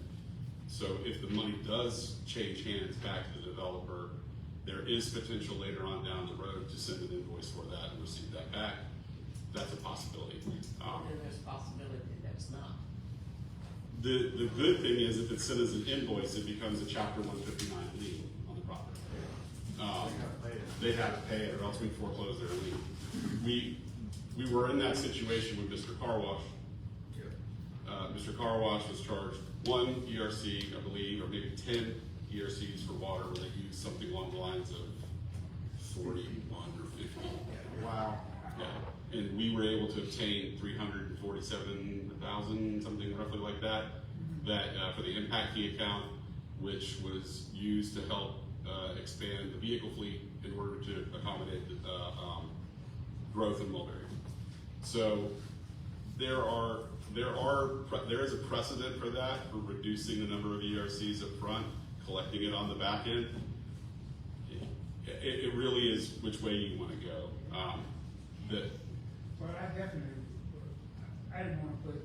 So if the money does change hands back to the developer, there is potential later on down the road to send an invoice for that and receive that back. That's a possibility. And there's a possibility that's not. The good thing is if it's sent as an invoice, it becomes a Chapter 159 lien on the property. They have to pay it or else we foreclose their lien. We were in that situation with Mr. Car Wash. Mr. Car Wash was charged 1 ERC, I believe, or maybe 10 ERCs for water, where they used something along the lines of 41 or 50. Wow. Yeah, and we were able to obtain $347,000, something roughly like that, for the impact fee account, which was used to help expand the vehicle fleet in order to accommodate the growth in Mulberry. So there is a precedent for that, for reducing the number of ERCs up front, collecting it on the back end. It really is which way you want to go. Well, I definitely, I didn't want to put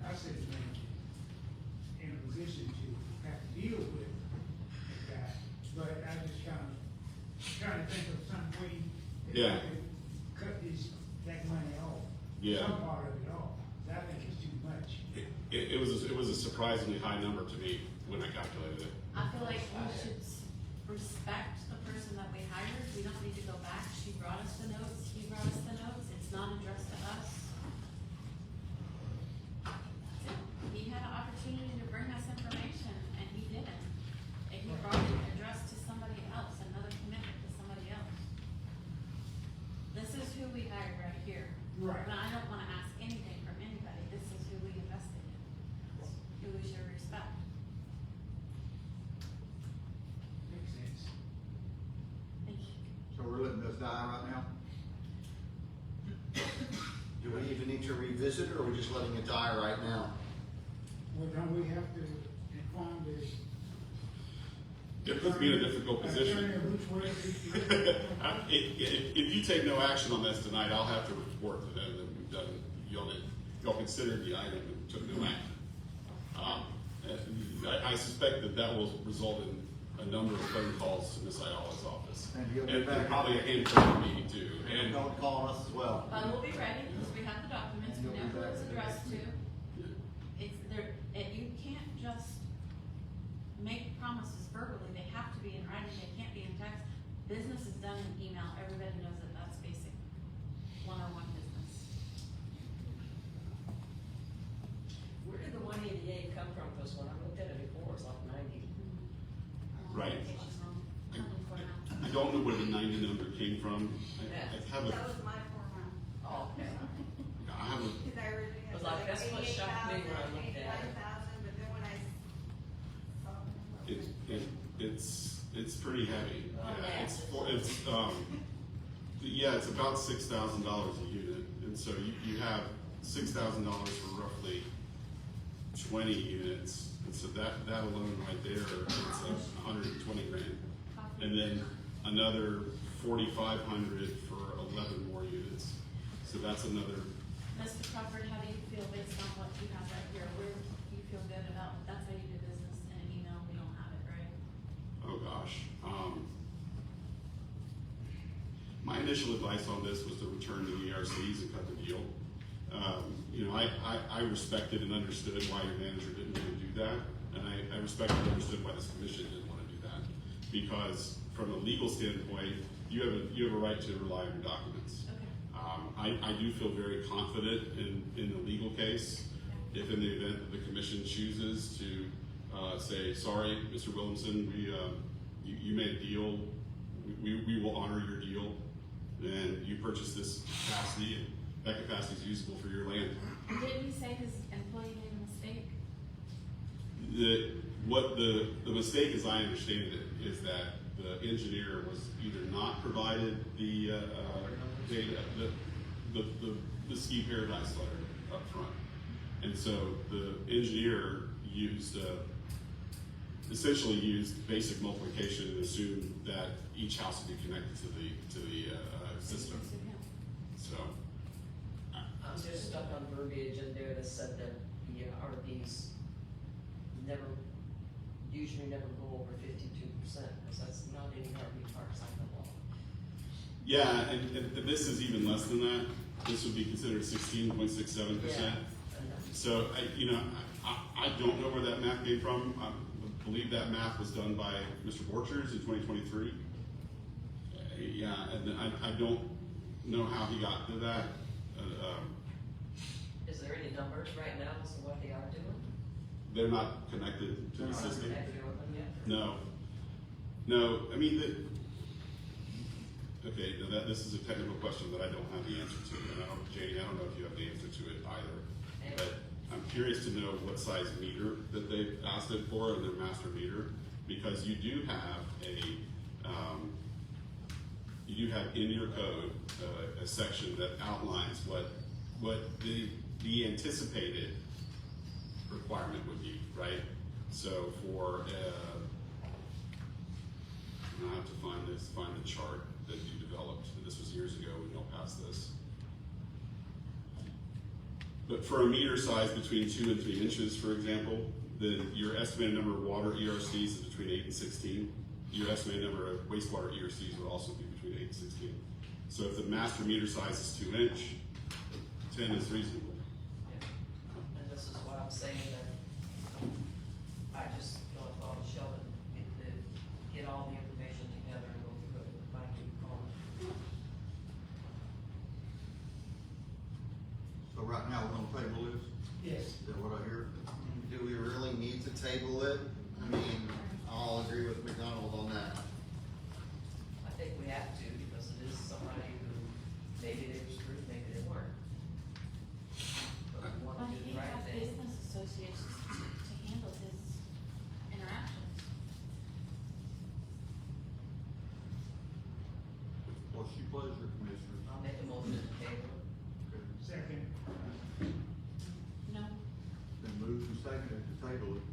our city manager in a position to have to deal with that, but I just trying to think of some way that I could cut that money off. Yeah. Some part of it off. I think it's too much. It was a surprisingly high number to me when I calculated it. I feel like we should respect the person that we hired. We don't need to go back. She brought us the notes, he brought us the notes. It's not addressed to us. He had an opportunity to bring us information and he didn't. And he brought it addressed to somebody else, another commitment to somebody else. This is who we hired right here. Right. And I don't wanna ask anything from anybody. This is who we invested in. Who we should respect. Makes sense. Thank you. So we're letting this die right now? Do we even need to revisit it, or are we just letting it die right now? Well, don't we have to inform the? It puts me in a difficult position. Attorney which way If you take no action on this tonight, I'll have to report to them that we've done, y'all considered the item and took no action. I suspect that will result in a number of phone calls to Ms. Ayala's office. And you'll be And back. probably a handful of me too. And don't call us as well. But we'll be ready, because we have the documents, we know who it's addressed to. It's there, and you can't just make promises verbally, they have to be in writing, they can't be in text. Business is done in email, everybody knows that that's basic 101 business. Where did the 188 come from? Because when I looked at it before, it was like 90. Right. I I don't know where the 90 number came from. I have That was my format. Oh, okay. I have a, Cause I originally had Was like, that's what shocked me when I 88,000, looked at it. 89,000, but then when I saw. it's pretty heavy. Oh, Yeah, yeah. yeah, it's about $6,000 a unit, and so you have $6,000 for roughly 20 units, and so that alone right there, it's 120 grand, and then another 4,500 for 11 more units, so that's another. Mr. Crawford, how do you feel based on what you have right here? Where do you feel good about, that's how you do business in an email, we don't have it, right? Oh gosh. My initial advice on this was to return to the ERCs and cut the deal. I respected and understood why your manager didn't want to do that, and I respected and understood why this commission didn't want to do that. Because from a legal standpoint, you have a right to rely on your documents. Okay. I do feel very confident in the legal case. If in the event that the commission chooses to say, sorry, Mr. Williamson, you made a deal, we will honor your deal, and you purchased this capacity, and that capacity is usable for your land. Didn't he say his employee made a mistake? The mistake, as I understand it, is that the engineer was either not provided the data, the ski paradise letter up front, and so the engineer essentially used basic multiplication and assumed that each house would be connected to the system. So. I'm just stuck on verbiage in there that said that the RVs usually never go over 52%, because that's not any RV parks I know of. Yeah, and this is even less than that. This would be considered 16.67%. Yeah. So I don't know where that math came from. I believe that math was done by Mr. Borchers in 2023. Yeah, and I don't know how he got to that. Is there any numbers right now as to what they are doing? They're not connected to the system. Connected with them yet? No. I mean, okay. Now this is a technical question that I don't have the answer to, and Janie, I don't know if you have the answer to it either. But I'm curious to know what size meter that they've asked it for in their master meter, because you do have in your code a section that outlines what the anticipated requirement would be, right? So for I have to find the chart that you developed. This was years ago. We don't pass this. But for a meter size between 2 and 3 inches, for example, then your estimated number of water ERCs is between 8 and 16. Your estimated number of wastewater ERCs would also be between 8 and 16. So if the master meter size is 2 inch, 10 is reasonable. And this is what I'm saying, that I just thought Sheldon get all the information gonna table this? Yes. Is that what I hear? Do we really need to table it? I mean, I'll agree with McDonald on that. I think we have to, because it is somebody who, maybe they were screwed, maybe they weren't. But we want But to do he the right has thing. business associates to handle his interactions. What's your pleasure, Commissioner? I'll make a motion to table it. Second. No. Been moved and seconded to table it.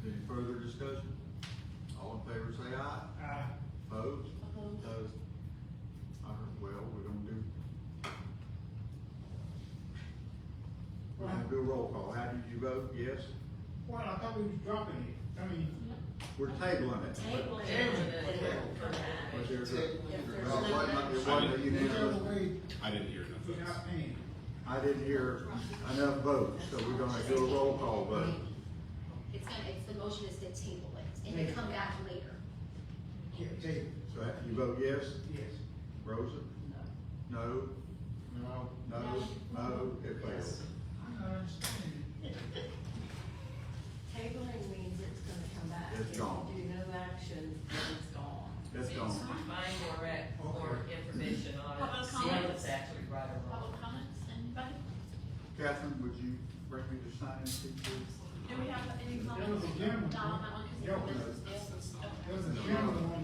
Any further discussion? All in favor say aye. Aye. Opposed? Opposed. Well, we're gonna do. We're gonna do a roll call. How did you vote? Yes? Well, I thought we was dropping it. I mean, We're tabling it. Table it, and then come back. But there's a, well, it wasn't a unanimous. whichever way, I didn't hear if we're enough. not paying. I didn't hear enough votes, so we're gonna do a roll call vote. The motion is to table it, and then come back later. Yeah, table. So you vote yes? Yes. Rosa? No. No? No? No? It fails. I'm not understanding. Tabling means it's gonna come back. It's gone. If you do no action, then it's gone. That's So gone. find more information on Public it, see if comments? it's actually right or wrong. Public comments, anybody? Catherine, would you bring me the sign-in sheet, please? Do we have any There comments? was a gentleman. Not on that one, because Yeah, it's a business deal. There was a gentleman.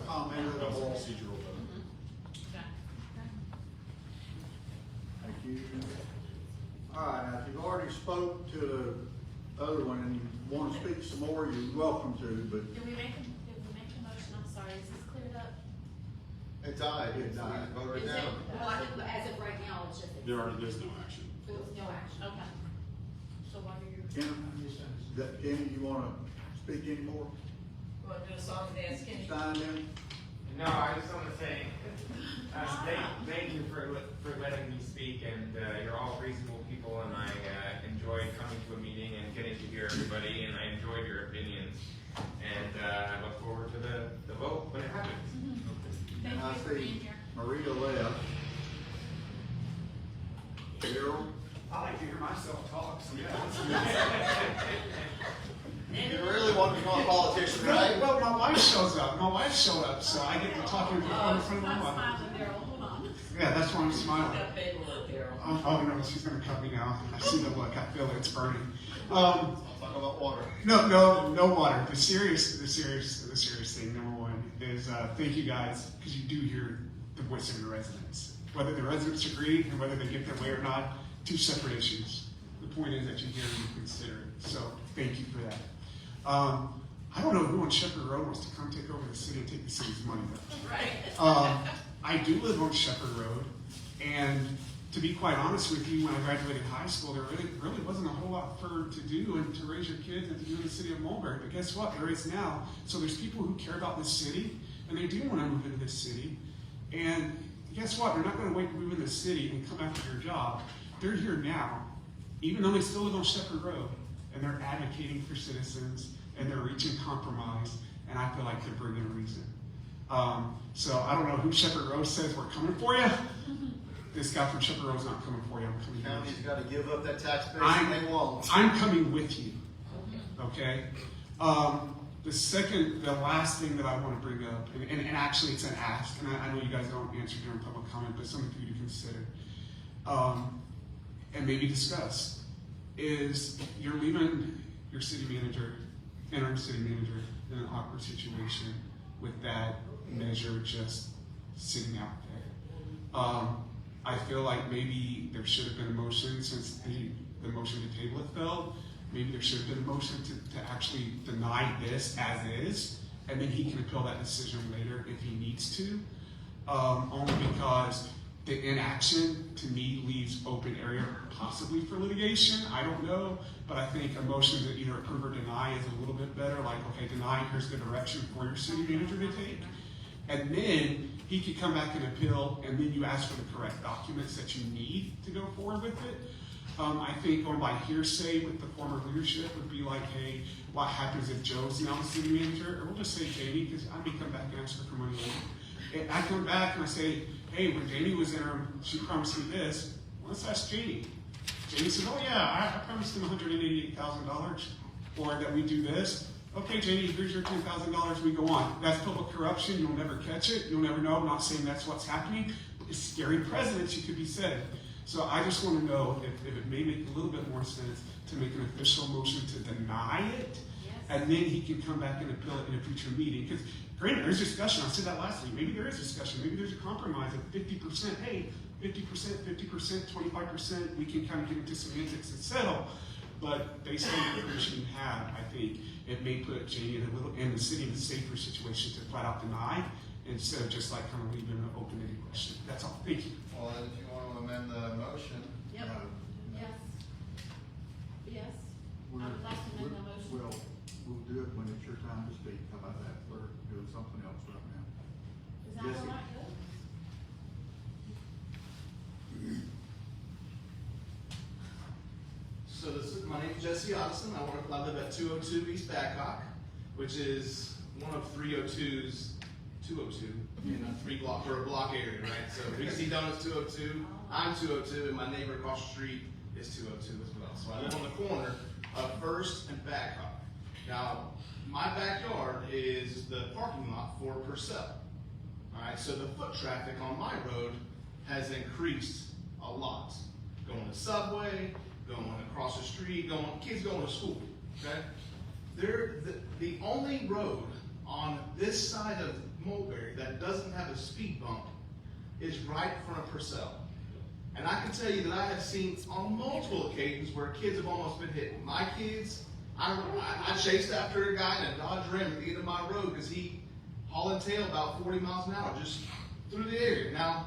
Commented That was a on. procedural vote. Okay. Thank you. All right, now, if you've already spoke to the other one and you want to speak some more, you're welcome to, but Did we make a motion? I'm sorry, is this cleared up? It died. It died. We voted Is it- down. Well, I think as of right now, it's just. There's no action. There was no action. Okay. So what are your? Kenny, Kenny, you want to speak anymore? You wanna do a song and dance, Kenny? Sign in? No, I just want to say, thank you for letting me speak, and you're all reasonable people, and I enjoyed coming to a meeting and getting to hear everybody, and I enjoyed your opinions, and I look forward to the vote when it happens. Thank I you for see being here. Maria left. Carol? I like to hear myself talk, so yeah. You really want to become a politician, right? Well, my wife shows up. My wife showed up, so I get to talk in front of my Not wife. smiling, Daryl, hold on. Yeah, that's why I'm smiling. Got paid a little, Daryl. Oh no, she's gonna cut me now. I see the look. I feel it. It's burning. I'll talk about water. No water. The serious thing, number one, is thank you guys, because you do hear the voice of your residents. Whether the residents agree and whether they get their way or not, two separate issues. The point is that you hear and you consider it. So thank you for that. I don't know who on Shepherd Road wants to come take over the city and take the city's money though. Right. I do live on Shepherd Road, and to be quite honest with you, when I graduated high school, there really wasn't a whole lot for to do and to raise your kids and to do in the city of Mulberry. But guess what? There is now. So there's people who care about this city, and they do want to move into this city. And guess what? They're not going to wait to move into the city and come after your job. They're here now, even though they still live on Shepherd Road, and they're advocating for citizens, and they're reaching compromise, and I feel like they're bringing a reason. So I don't know who Shepherd Road says we're coming for you. This guy from Shepherd Road's not coming for you. I'm coming The with county's you. got to give up that tax base and they won't. I'm coming with you. Okay? The last thing that I want to bring up, and actually it's an ask, and I know you guys don't answer during public comment, but something for you to consider, and maybe discuss, is you're leaving your city manager and our city manager in an awkward situation with that measure just sitting out there. I feel like maybe there should have been a motion, since the motion to table it failed. Maybe there should have been a motion to actually deny this as is, and then he can appeal that decision later if he needs to. Only because the inaction, to me, leaves open area possibly for litigation. I don't know, but I think a motion to either approve or deny is a little bit better. Like, okay, deny, here's the direction for your city manager to take. And then he could come back and appeal, and then you ask for the correct documents that you need to go forward with it. I think going by hearsay with the former leadership would be like, hey, what happens if Joe's now the city manager? Or we'll just say Jamie, because I may come back and ask her for money later. And I come back and I say, hey, when Jamie was there, she promised me this. Well, let's ask Jamie. Jamie says, oh yeah, I promised him $188,000, or that we do this. Okay, Jamie, here's your $10,000, we go on. That's public corruption, you'll never catch it, you'll never know. I'm not saying that's what's happening. It's scary precedents, you could be said. So I just want to know if it may make a little bit more sense to make an official motion to deny it, and then he can come back and appeal it in a future meeting. Because granted, there's discussion, I said that last week, maybe there is discussion, maybe there's a compromise of 50%, hey, 50%, 50%, 25%, we can kind of get into semantics and settle. But based on the information you have, I think it may put Jamie and the city in a safer situation to flat out deny, instead of just like kind of leaving it open-ended question. That's all. Thank you. Well, then if you want to amend the motion. Yep. Yes. Yes. We're- I would like to amend the motion. We'll do it when it's your time to speak. How about that? We're doing something else right now. Is that Jesse. all right, good? So my name's Jesse Otteson. I live at 202 East Badcock, which is one of 302's 202 in a block area, right? So Reese Donuts 202, I'm 202, and my neighbor across the street is 202 as well. So I live on the corner of First and Badcock. Now, my backyard is the parking lot for Purcell. All right, so the foot traffic on my road has increased a lot. Going to Subway, going across the street, kids going to school, okay? The only road on this side of Mulberry that doesn't have a speed bump is right in front of Purcell. And I can tell you that I have seen on multiple occasions where kids have almost been hit. My kids, I chased after a guy in a Dodge Ram at the end of my road because he hauling tail about 40 miles an hour just through the area. Now,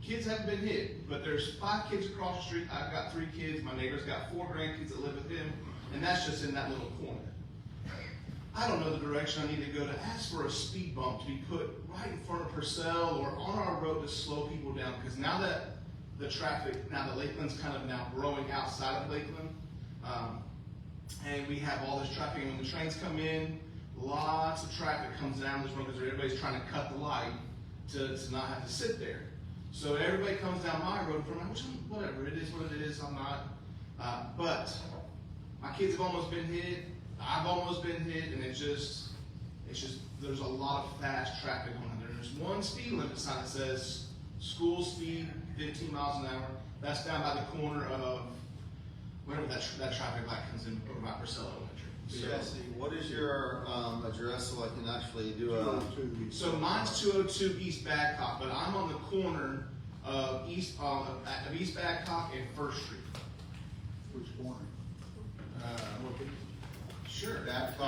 kids haven't been hit, but there's 5 kids across the street. I've got 3 kids. My neighbor's got 4 grandkids that live with him, and that's just in that little corner. I don't know the direction I need to go to ask for a speed bump to be put right in front of Purcell or on our road to slow people down, because now that the traffic, now the Lakeland's kind of now growing outside of Lakeland, and we have all this traffic, and when the trains come in, lots of traffic comes down this road because everybody's trying to cut the light to not have to sit there. So everybody comes down my road from, which whatever, it is what it is, I'm not, but my kids have almost been hit, I've almost been hit, and it's just, there's a lot of fast traffic on there. There's one speed limit sign that says school speed 15 miles an hour. That's down by the corner of, whenever that traffic light comes in over by Purcell Elementary. Jesse, what is your address so I can actually do a... So mine's 202 East Badcock, but I'm on the corner of East Badcock and First Street. Which corner? Sure. Badcock.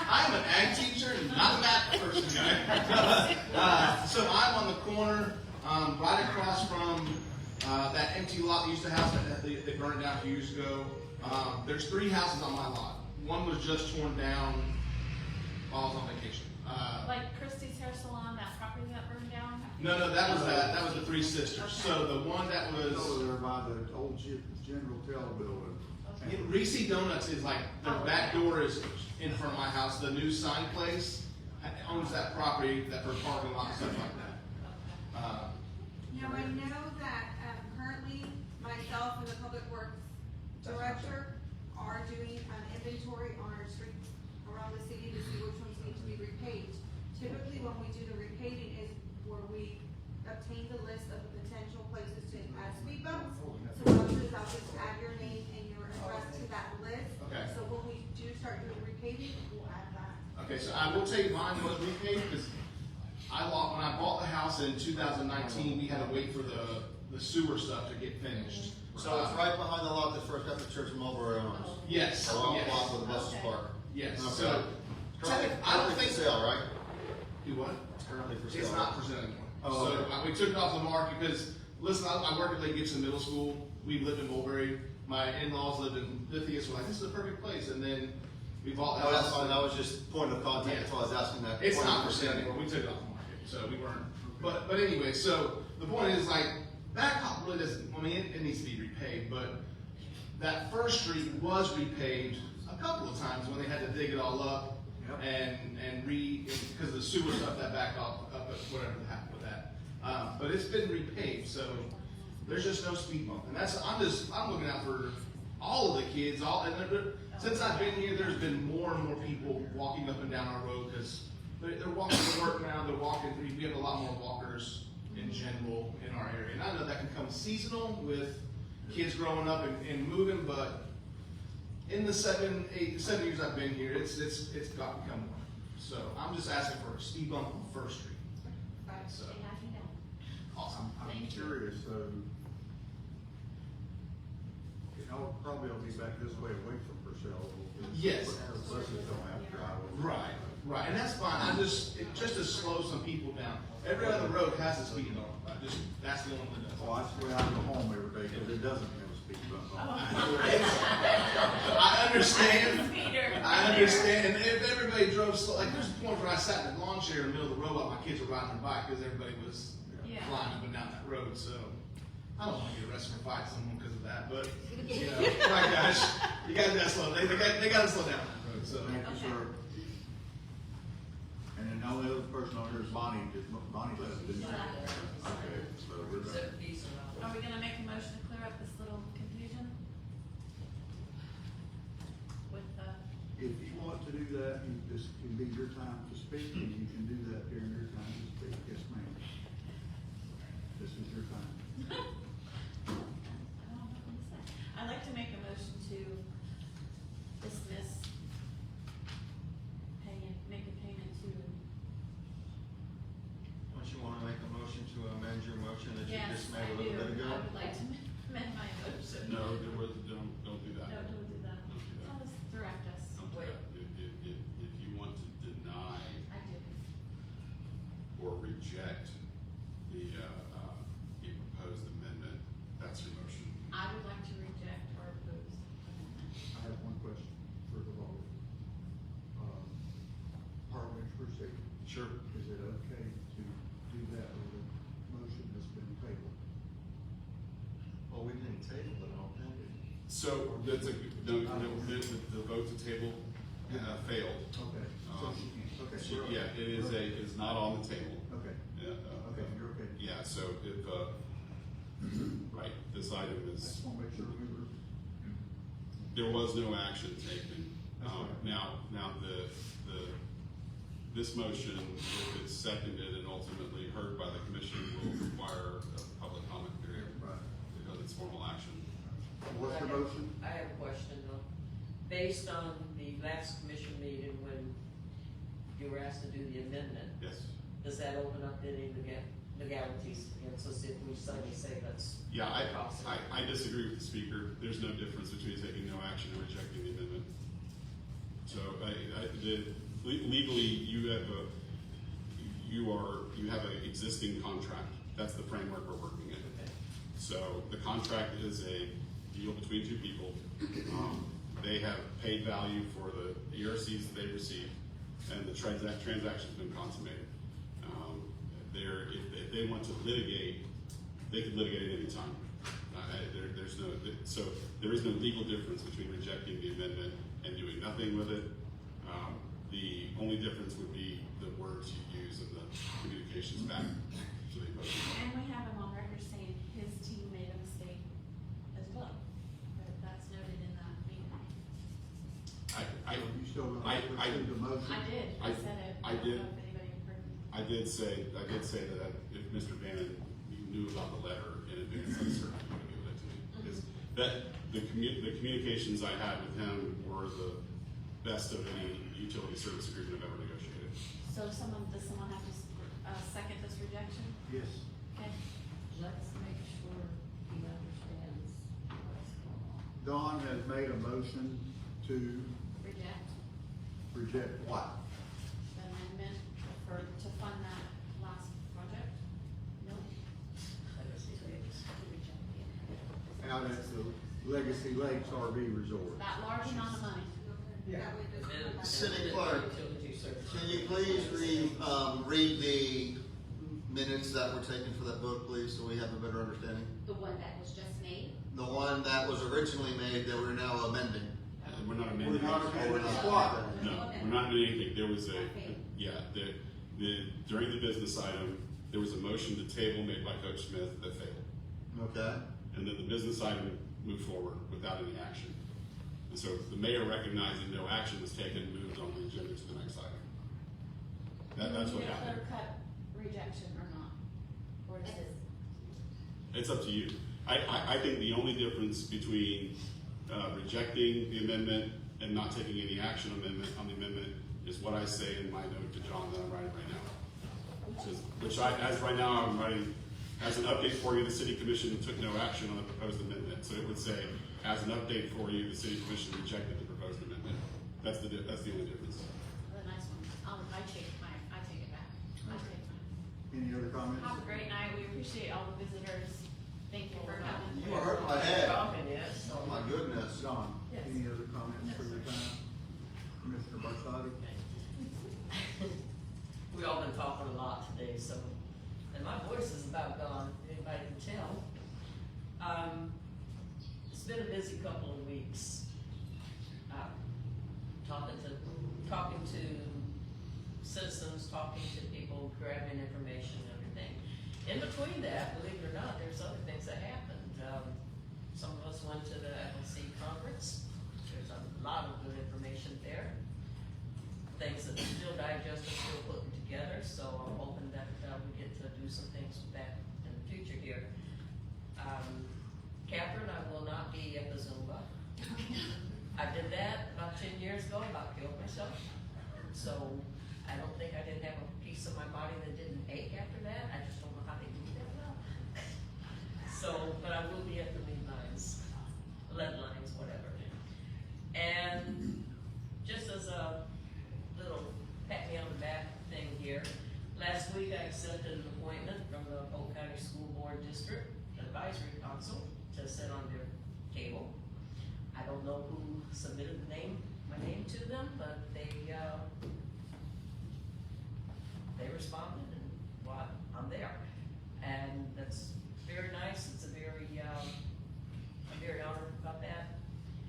I'm an ag teacher, not a math person, guy. So I'm on the corner, right across from that empty lot they used to have that they burned down a few years ago. There's 3 houses on my lot. One was just torn down while I was on vacation. Like Christie's Hair Salon, that property that burned down? No, that was the 3 sisters. So the one that was Over there by the old General Tell building. Reese Donuts is like, the back door is in front of my house. The new sign place owns that property, that for parking lot and stuff like that. Now, I know that currently myself and the Public Works Director are doing an inventory on our streets around the city to see which ones need to be repaved. Typically, when we do the repaving is where we obtain the list of the potential places to add speed bumps. So what I'll do is I'll just add your name and your address to that list. Okay. So when we do start doing repaving, we'll add that. Okay, so I will tell you mine was repaid because when I bought the house in 2019, we had to wait for the sewer stuff to get finished. So it's right behind the lot that First Baptist Church in Mulberry owns? Yes. Along Yes. the lot where the buses park? Yes. Okay. So I don't think for sale, right? Do what? It's currently for sale. It's not for sale anymore. Oh, So okay. we took it off the market because, listen, I worked at Lake Gibson Middle School. We lived in Mulberry. My in-laws lived in Lithius. We're like, this is a perfect place. And then we bought the No, that's house. fine. That was just point of contact. That's why I was asking that. It's Point not of for sale understanding. anymore. We took it off the market, so we weren't. But anyway, so the point is like Badcock really doesn't, I mean, it needs to be repaved, but that first street was repaved a couple of times when they had to dig it all up and because of the sewer stuff that backed up at whatever happened with that. But it's been repaved, so there's just no speed bump. And I'm looking out for all of the kids, since I've been here, there's been more and more people walking up and down our road because they're walking to work now, we have a lot more walkers in general in our area. And I know that can come seasonal with kids growing up and moving, but in the 7 years I've been here, it's got to become more. So I'm just asking for a speed bump on First Street. So, awesome. I'm curious, so, probably will be back this way away from Purcell. Yes. Buses don't have to drive over. Right, and that's fine. Just to slow some people down. Every other road has a speed bump. That's the only one that does. Oh, that's the way I go home every day, because it doesn't have a speed bump on it. I understand. And if everybody drove slow, like there's points where I sat in the lawn chair in the middle of the road while my kids were riding their bike because everybody was flying up and down that road. So I don't want to get arrested for fighting someone because of that, but my gosh, you guys got to slow. They got to slow down that road. So thank you, sir. And then the only other person on here is Bonnie. Bonnie doesn't do that. Okay, so we're done. Are we gonna make a motion to clear up this little confusion? With the, If you want to do that, this can be your time to speak, and you can do that during your time to speak. Yes, ma'am. This is your time. I don't know what to say. I'd like to make a motion to dismiss make a payment to. Don't you wanna make a motion to amend your motion that you Yes, just made I a little do. bit ago? I would like to amend my motion. No, don't do that. No, don't do that. Don't do that. Tell us, direct us. Don't do that. If you want to deny I do. or reject the proposed amendment, that's your motion. I would like to reject or oppose. I have one question for the vote. Parliamentary procedure. Sure. Is it okay to do that with a motion that's been tabled? Well, we didn't table it, I don't think. So that's the vote to table failed. Okay. Okay. So, yeah, it is not on the table. Okay. Okay, you're okay. Yeah, so if, right, this item I is, just want to make sure we were. there was no action taken. That's right. Now this motion, if it's seconded and ultimately heard by the commission, will require a public comment period. Right. Because it's formal action. What's the motion? I have a question though. Based on the last commission meeting when you were asked to do the amendment, Yes. does that open up any legalities against us if we suddenly say that's? Yeah, I disagree with the speaker. There's no difference between taking no action and rejecting the amendment. So legally, you have an existing contract. That's the framework we're working in. Okay. So the contract is a deal between two people. They have paid value for the ERCs that they received, and the transaction's been consummated. If they want to litigate, they can litigate at any time. There is no legal difference between rejecting the amendment and doing nothing with it. The only difference would be the words you use in the communications back to the opposing party. And we have him on record saying his team made a mistake as well. But that's noted in that meeting. You still going I to pursue the motion? I did, I said it. I did. don't know if anybody heard me. I did say that if Mr. Bannon knew about the letter in advance, I'm certain he would give it to me. Is that the communications I had with him were the best of any utility service agreement I've ever negotiated. So does someone have to second this rejection? Yes. Okay. Let's make sure he understands what's going on. Dawn has made a motion to reject what? The amendment to fund that last project? No? Out at the Legacy Lakes RV Resort. That large amount of money. City Clerk, can you please read the minutes that were taken for that vote, please, so we have a better understanding? The one that was just made? The one that was originally made that we're now amending. We're not amending. We're not anything. amending squat. No, we're not doing anything. There was during the business item, there was a motion to table made by Coach Smith that failed. Okay. And then the business item moved forward without any action. And so the mayor, recognizing no action was taken, moved on the agenda to the next item. That's what happened. Clear-cut rejection or not? Or is it? It's up to you. I think the only difference between rejecting the amendment and not taking any action on the amendment is what I say in my note to John that I'm writing right now. As right now I'm writing, as an update for you, the city commission took no action on the proposed amendment. So it would say, as an update for you, the city commission rejected the proposed amendment. That's the only difference. The nice one. I take it back. I take mine. Any other comments? Have a great night. We appreciate all the visitors. Thank you for coming. You hurt my head. Talking, yes. Oh my goodness. John, Yes. any other comments for your time? Commissioner Barsotti? We all been talking a lot today, so, and my voice is about gone, if anybody can tell. It's been a busy couple of weeks. Talking to citizens, talking to people, grabbing information and everything. In between that, believe it or not, there's other things that happened. Some of us went to the FLC conference. There's a lot of good information there. Things that are still digesting, still putting together, so I'm hoping that we get to do some things with that in the future here. Catherine, I will not be at the Zumba. I did that about 10 years ago, about killed myself. So I don't think I didn't have a piece of my body that didn't ache after that. I just don't know how they do that well. So, but I will be at the lead lines, lead lines, whatever. And just as a little pat me on the back thing here, last week I accepted an appointment from the Polk County School Board District Advisory Council to sit on their table. I don't know who submitted my name to them, but they responded, and well, I'm there. And that's very nice. It's I'm very honored about that.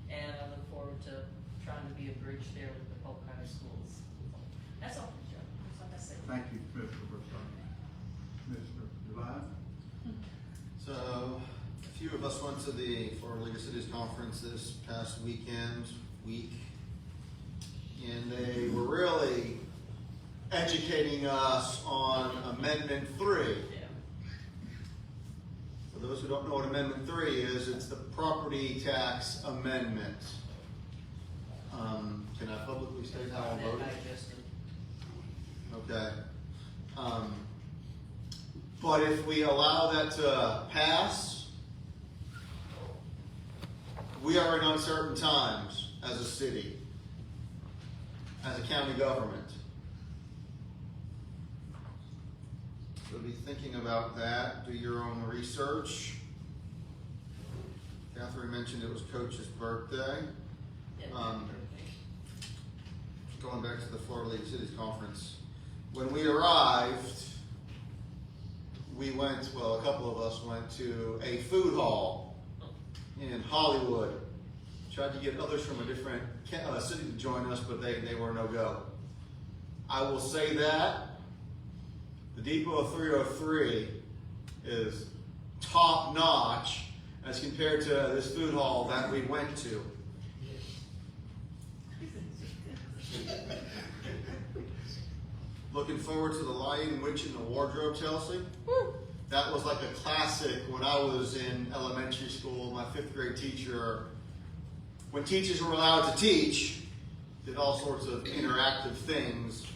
And I look forward to trying to be a bridge there with the Polk County schools. That's all, Joe. That's all I say. Thank you, Commissioner Barsotti. Commissioner Devine? So, a few of us went to the Florida League of Cities conference this past week, and they were really educating us on Amendment 3. Yeah. For those who don't know what Amendment 3 is, it's the property tax amendment. Can I publicly state how I voted? Okay. But if we allow that to pass, we are in uncertain times as a city, as a county government. So be thinking about that, do your own research. Catherine mentioned it was Coach's birthday. Going back to the Florida League of Cities conference, when we arrived, we went, well, a couple of us went to a food hall in Hollywood. Tried to get others from a different city to join us, but they were no-go. I will say that the Depot 303 is top-notch as compared to this food hall that we went to. Looking forward to the Lion, Witch, and the Wardrobe, Chelsea. That was like a classic when I was in elementary school. My 5th grade teacher, when teachers were allowed to teach, did all sorts of interactive things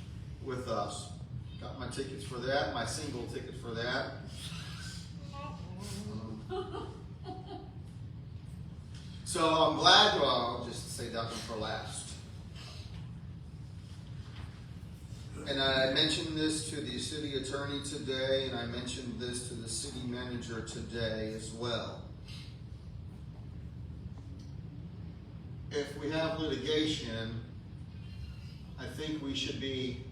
with us. Got my tickets for that, my single ticket for that. So I'm glad, well, I'll just say that one for last. And I mentioned this to the city attorney today, and I mentioned this to the city manager today as well. If we have litigation, I think we should be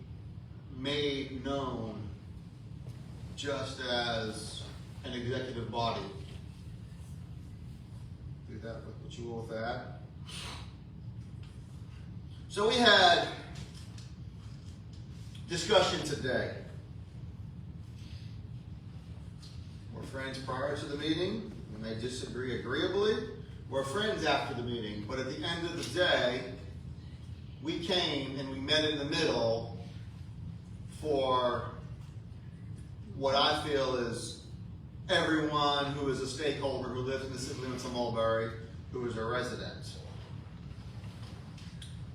made known just as an executive body. Do that with what you will with that. So we had discussion today. We're friends prior to the meeting. We may disagree agreeably. We're friends after the meeting. But at the end of the day, we came and we met in the middle for what I feel is everyone who is a stakeholder who lives in the city limits of Mulberry, who is a resident.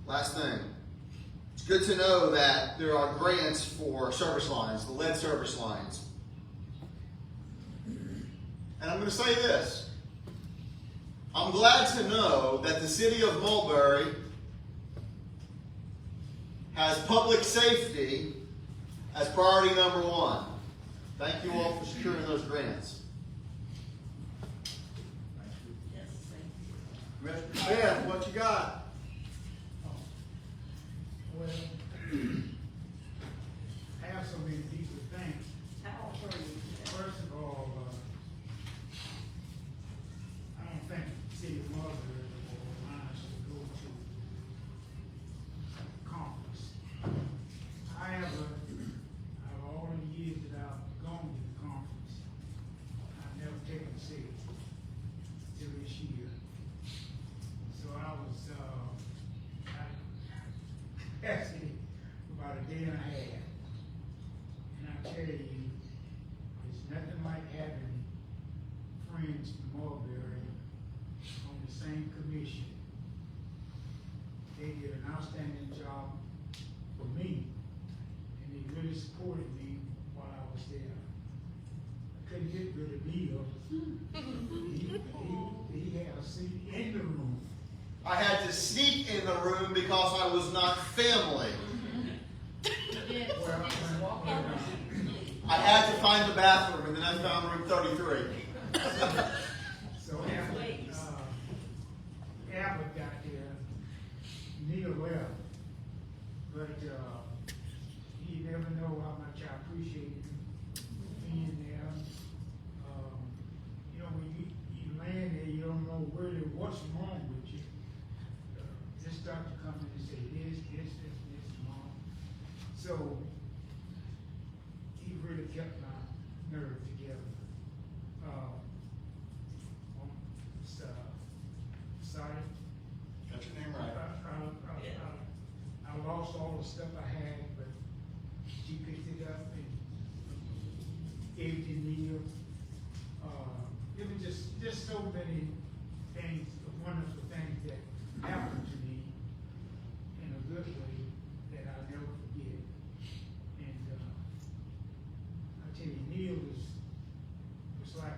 Last thing. It's good to know that there are grants for service lines, the lead service lines. And I'm going to say this. I'm glad to know that the city of Mulberry has public safety as priority number one. Thank you all for securing those grants. Yes, thank you. Mr. Beth, what you got? Well, I have so many people to thank. How old are you? First of all, I don't think the city of Mulberry or mine should go to conference. I've all the years that I've gone to the conference, I've never taken a seat till this year. So I was, actually about a day and a half. And I tell you, it's nothing like having friends from Mulberry on the same commission. They did an outstanding job for me, and they really supported me while I was there. I couldn't get rid of Neil. He had a seat in the room. I had to sneak in the room because I was not family. I had to find the bathroom, and then I found room 33. So Albert got there, Neil left, but he never know how much I appreciated being there. You know, when you land there, you don't know really what's wrong with you. This doctor comes in and say this wrong. So he really kept my nerve together. Sorry. Got your name right. I lost all the stuff I had, but she picked it up and gave it to me. It was just so many things, wonderful things that happened to me in a good way that I'll never forget. And I tell you, Neil was like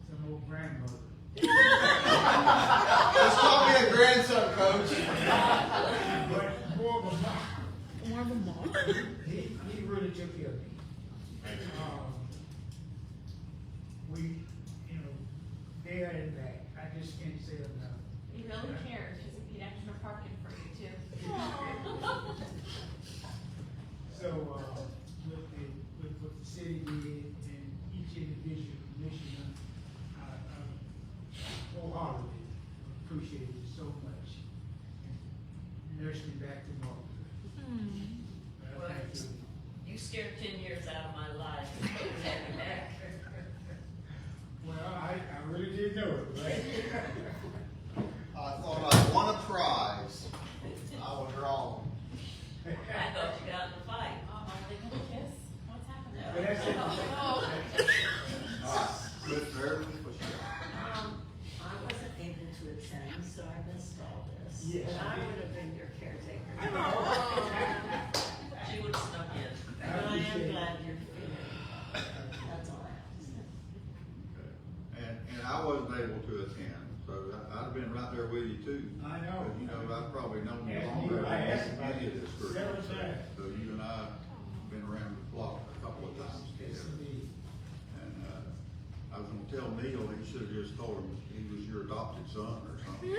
some old grandmother. Just call me a grandson, Coach. But more of a mom. More of a mom. He really took care of me. We, there and back. I just can't say enough. He really cares, because he paid extra parking for you too. So, with what the city did and each individual commissioner, I wholeheartedly appreciate it so much. And nursed me back to Mulberry. Well, you scared 10 years out of my life. Have you back? Well, I really did know it, right? I thought I won a prize. I was wrong. I thought you got in a fight. Uh-oh, they gonna kiss? What's happening? But that's it. Oh. Good, very good. I wasn't able to attend, so I missed all this. Yes. But I would have been your caretaker. She would have snuck in. But I am glad you're feeling. That's all I have to say. And I wasn't able to attend, so I'd have been right there with you too. I know. But I've probably known you Asked longer you, I than asked about any you of this group. several times. So you and I have been around the block a couple of times Yes, together. indeed. And I was gonna tell Neil, he should have just told him he was your adopted son or something.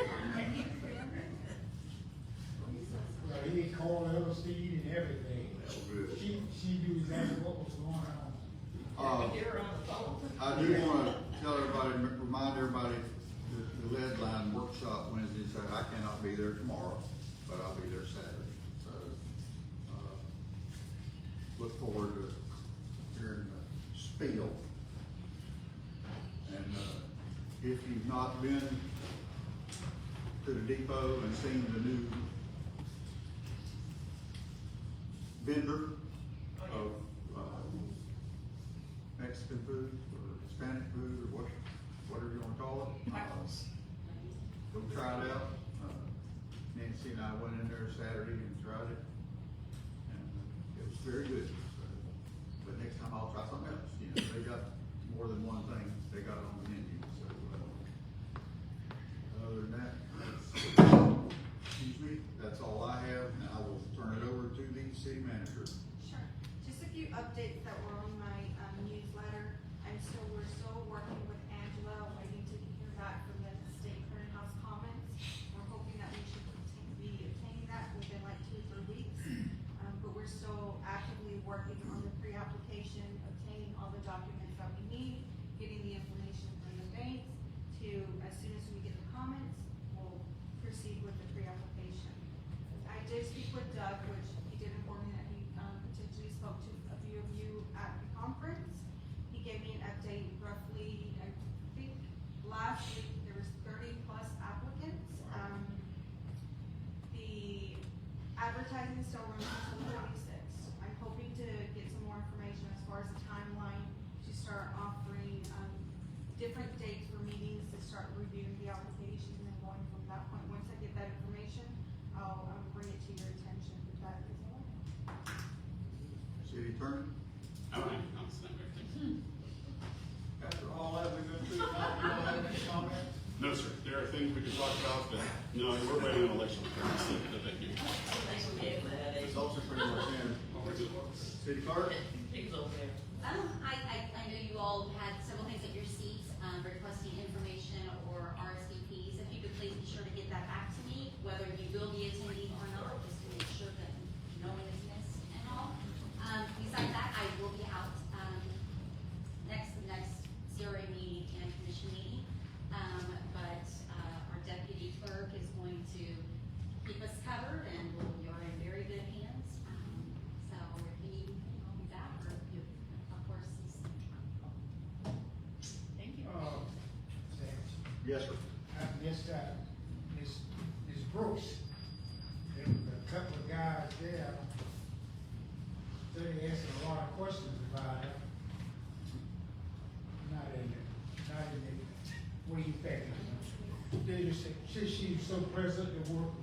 Well, he called her seed and everything. That's good. She knew exactly what was going on. You're on the phone. I do wanna tell everybody, remind everybody, the lead line workshop Wednesday, so I cannot be there tomorrow, but I'll be there Saturday. So, look forward to hearing the spiel. And, if you've not been to the depot and seen the new vendor of, Mexican food or Hispanic food or whatever you wanna call it. Go try it out. Nancy and I went in there Saturday and tried it, and it was very good. But next time I'll try something else, you know, they got more than one thing they got on the menu, so, other than that, excuse me, that's all I have, and I will turn it over to the city manager. Sure. Just a few updates that were on my newsletter. We're still working with Angela, waiting to hear back from the state clearinghouse comments. We're hoping that we should be obtaining that within like 2 or 3 weeks. But we're still actively working on the pre-application, obtaining all the documents that we need, getting the information from the banks to, as soon as we get the comments, we'll proceed with the pre-application. I did speak with Doug, which he did inform me that he potentially spoke to a few of you at the conference. He gave me an update roughly, I think last week there was 30+ applicants. The advertising still runs until 26. I'm hoping to get some more information as far as the timeline to start offering different dates for meetings to start reviewing the applications and going from that point. Once I get that information, I'll bring it to your attention, but that is all. City attorney? All right, I'll stand back there. After all that we've been through tonight, you don't have any comments? No, sir, there are things we could talk about, but no, we're waiting on election. So, thank you. Thanks for getting that. Results are pretty much in. City clerk? Pigs over there. I know you all had several things at your seats, requesting information or RSVPs. If you could please be sure to get that back to me, whether you will be attending or not, just to make sure that no one is missed and all. Besides that, I will be out, the next CRA meeting and commission meeting. But, our deputy clerk is going to keep us covered and you're in very good hands. So if you need anything, I'll be back, or you, of course, thank you. Yes, sir. I missed Ms. Brooks. There was a couple of guys there. They asked a lot of questions about it. Not in the, what do you think? They just said, she's so pleasant to work